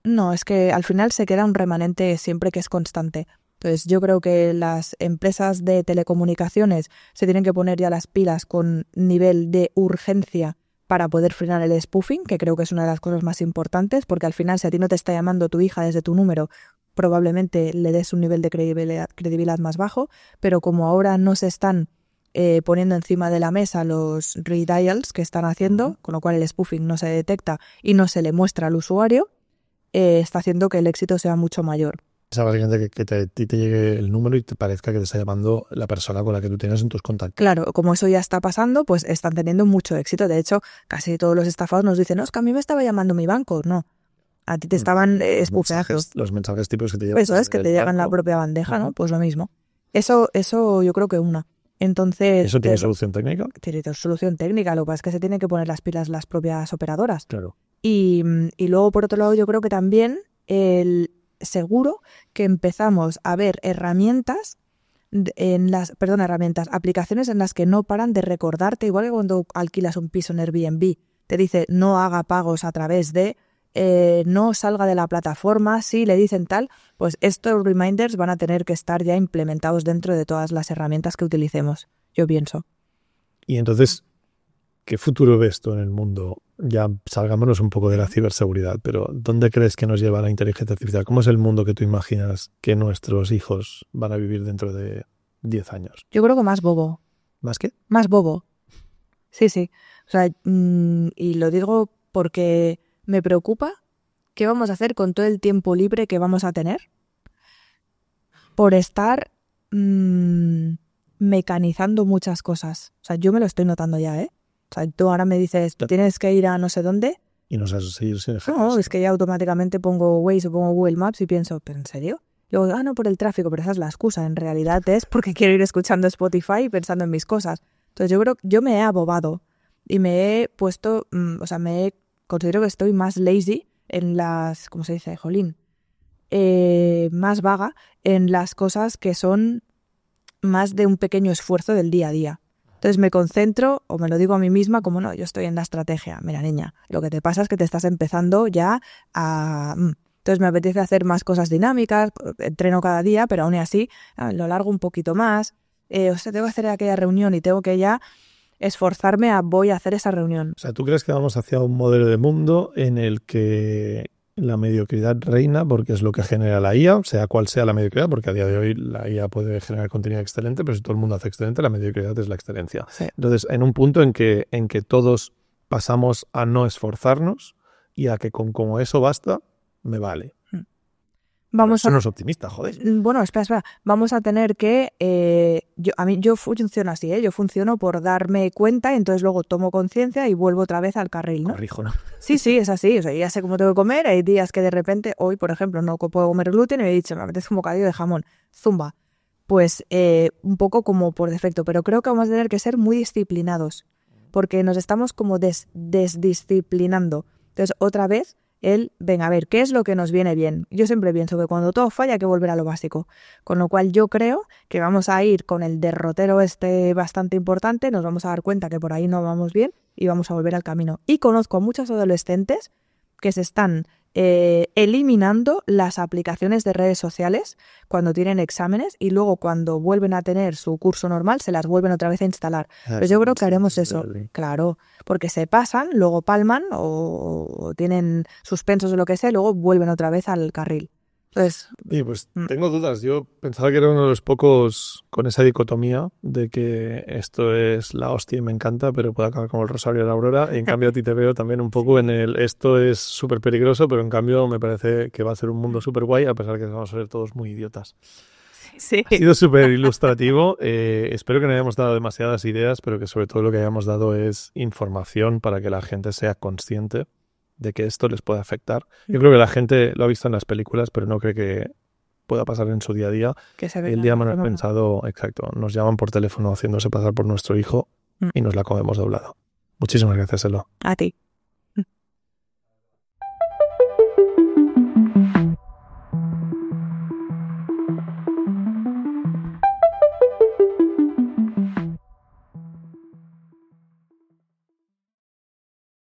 No, es que al final se queda un remanente siempre que es constante. Entonces yo creo que las empresas de telecomunicaciones se tienen que poner ya las pilas con nivel de urgencia para poder frenar el spoofing, que creo que es una de las cosas más importantes, porque al final si a ti no te está llamando tu hija desde tu número, probablemente le des un nivel de credibilidad más bajo, pero como ahora no se están poniendo encima de la mesa los redials que están haciendo, con lo cual el spoofing no se detecta y no se le muestra al usuario, está haciendo que el éxito sea mucho mayor. O sea, básicamente que a ti te llegue el número y te parezca que te está llamando la persona con la que tú tienes en tus contactos. Claro, como eso ya está pasando, pues están teniendo mucho éxito. De hecho, casi todos los estafados nos dicen, no, es que a mí me estaba llamando mi banco. No, a ti te estaban espufeando. Los mensajes típicos que te llegan. Eso es, que te llegan en la propia bandeja, ¿no? Pues lo mismo. Eso yo creo que una. Entonces, ¿Eso tiene solución técnica? Tiene solución técnica, lo que pasa es que se tienen que poner las pilas las propias operadoras. Claro. Y luego, por otro lado, yo creo que también seguro que empezamos a ver aplicaciones en las que no paran de recordarte, igual que cuando alquilas un piso en Airbnb, te dice no haga pagos a través de, no salga de la plataforma, si le dicen tal, pues estos reminders van a tener que estar ya implementados dentro de todas las herramientas que utilicemos, yo pienso. Y entonces, ¿qué futuro ves tú en el mundo? Ya salgámonos un poco de la ciberseguridad, pero ¿dónde crees que nos lleva la inteligencia artificial? ¿Cómo es el mundo que tú imaginas que nuestros hijos van a vivir dentro de 10 años? Yo creo que más bobo. ¿Más qué? Más bobo. Sí. O sea, y lo digo porque me preocupa qué vamos a hacer con todo el tiempo libre que vamos a tener por estar mecanizando muchas cosas. O sea, yo me lo estoy notando ya, ¿eh? O sea, tú ahora me dices, tienes que ir a no sé dónde. Y no sabes seguir sin ejemplo. No, es que ya automáticamente pongo Waze o pongo Google Maps y pienso, ¿pero en serio? Luego, no, por el tráfico, pero esa es la excusa. En realidad es porque quiero ir escuchando Spotify y pensando en mis cosas. Entonces yo me he abobado y me he puesto, considero que estoy más lazy en las, ¿cómo se dice? Jolín. Más vaga en las cosas que son más de un pequeño esfuerzo del día a día. Entonces me concentro, o me lo digo a mí misma, como no, yo estoy en la estrategia. Mira, niña, lo que te pasa es que te estás empezando ya a... Entonces me apetece hacer más cosas dinámicas, entreno cada día, pero aún así lo largo un poquito más. Tengo que hacer aquella reunión y tengo que ya esforzarme voy a hacer esa reunión. O sea, ¿tú crees que vamos hacia un modelo de mundo en el que la mediocridad reina porque es lo que genera la IA, sea cual sea la mediocridad, porque a día de hoy la IA puede generar contenido excelente, pero si todo el mundo hace excelente, la mediocridad es la excelencia. Sí. Entonces, en un punto en que todos pasamos a no esforzarnos y a que con como eso basta, me vale. Eso no es optimista, joder. Bueno, espera. Vamos a tener que... yo funciono así, ¿eh? Yo funciono por darme cuenta y entonces luego tomo conciencia y vuelvo otra vez al carril, ¿no? Corrijo, ¿no? Sí, es así. O sea, ya sé cómo tengo que comer. Hay días que de repente, hoy, por ejemplo, no puedo comer gluten y me he dicho, me apetece un bocadillo de jamón. Zumba. Pues un poco como por defecto. Pero creo que vamos a tener que ser muy disciplinados porque nos estamos como desdisciplinando. Entonces, otra vez... venga, a ver, ¿qué es lo que nos viene bien? Yo siempre pienso que cuando todo falla hay que volver a lo básico. Con lo cual yo creo que vamos a ir con el derrotero bastante importante, nos vamos a dar cuenta que por ahí no vamos bien y vamos a volver al camino. Y conozco a muchos adolescentes que se están eliminando las aplicaciones de redes sociales cuando tienen exámenes y luego cuando vuelven a tener su curso normal se las vuelven otra vez a instalar. Pues yo creo que haremos eso, claro, porque se pasan, luego palman o tienen suspensos o lo que sea y luego vuelven otra vez al carril. Entonces, pues tengo dudas. Yo pensaba que era uno de los pocos con esa dicotomía de que esto es la hostia y me encanta, pero puede acabar como el Rosario de la Aurora. Y en cambio a ti te veo también un poco en el esto es súper peligroso, pero en cambio me parece que va a ser un mundo súper guay, a pesar que vamos a ser todos muy idiotas. Sí. Ha sido súper ilustrativo. Espero que no hayamos dado demasiadas ideas, pero que sobre todo lo que hayamos dado es información para que la gente sea consciente de que esto les puede afectar. Yo creo que la gente lo ha visto en las películas, pero no cree que pueda pasar en su día a día. Que se el día menos pensado, exacto, nos llaman por teléfono haciéndose pasar por nuestro hijo y nos la comemos doblada. Muchísimas gracias, Elo. A ti.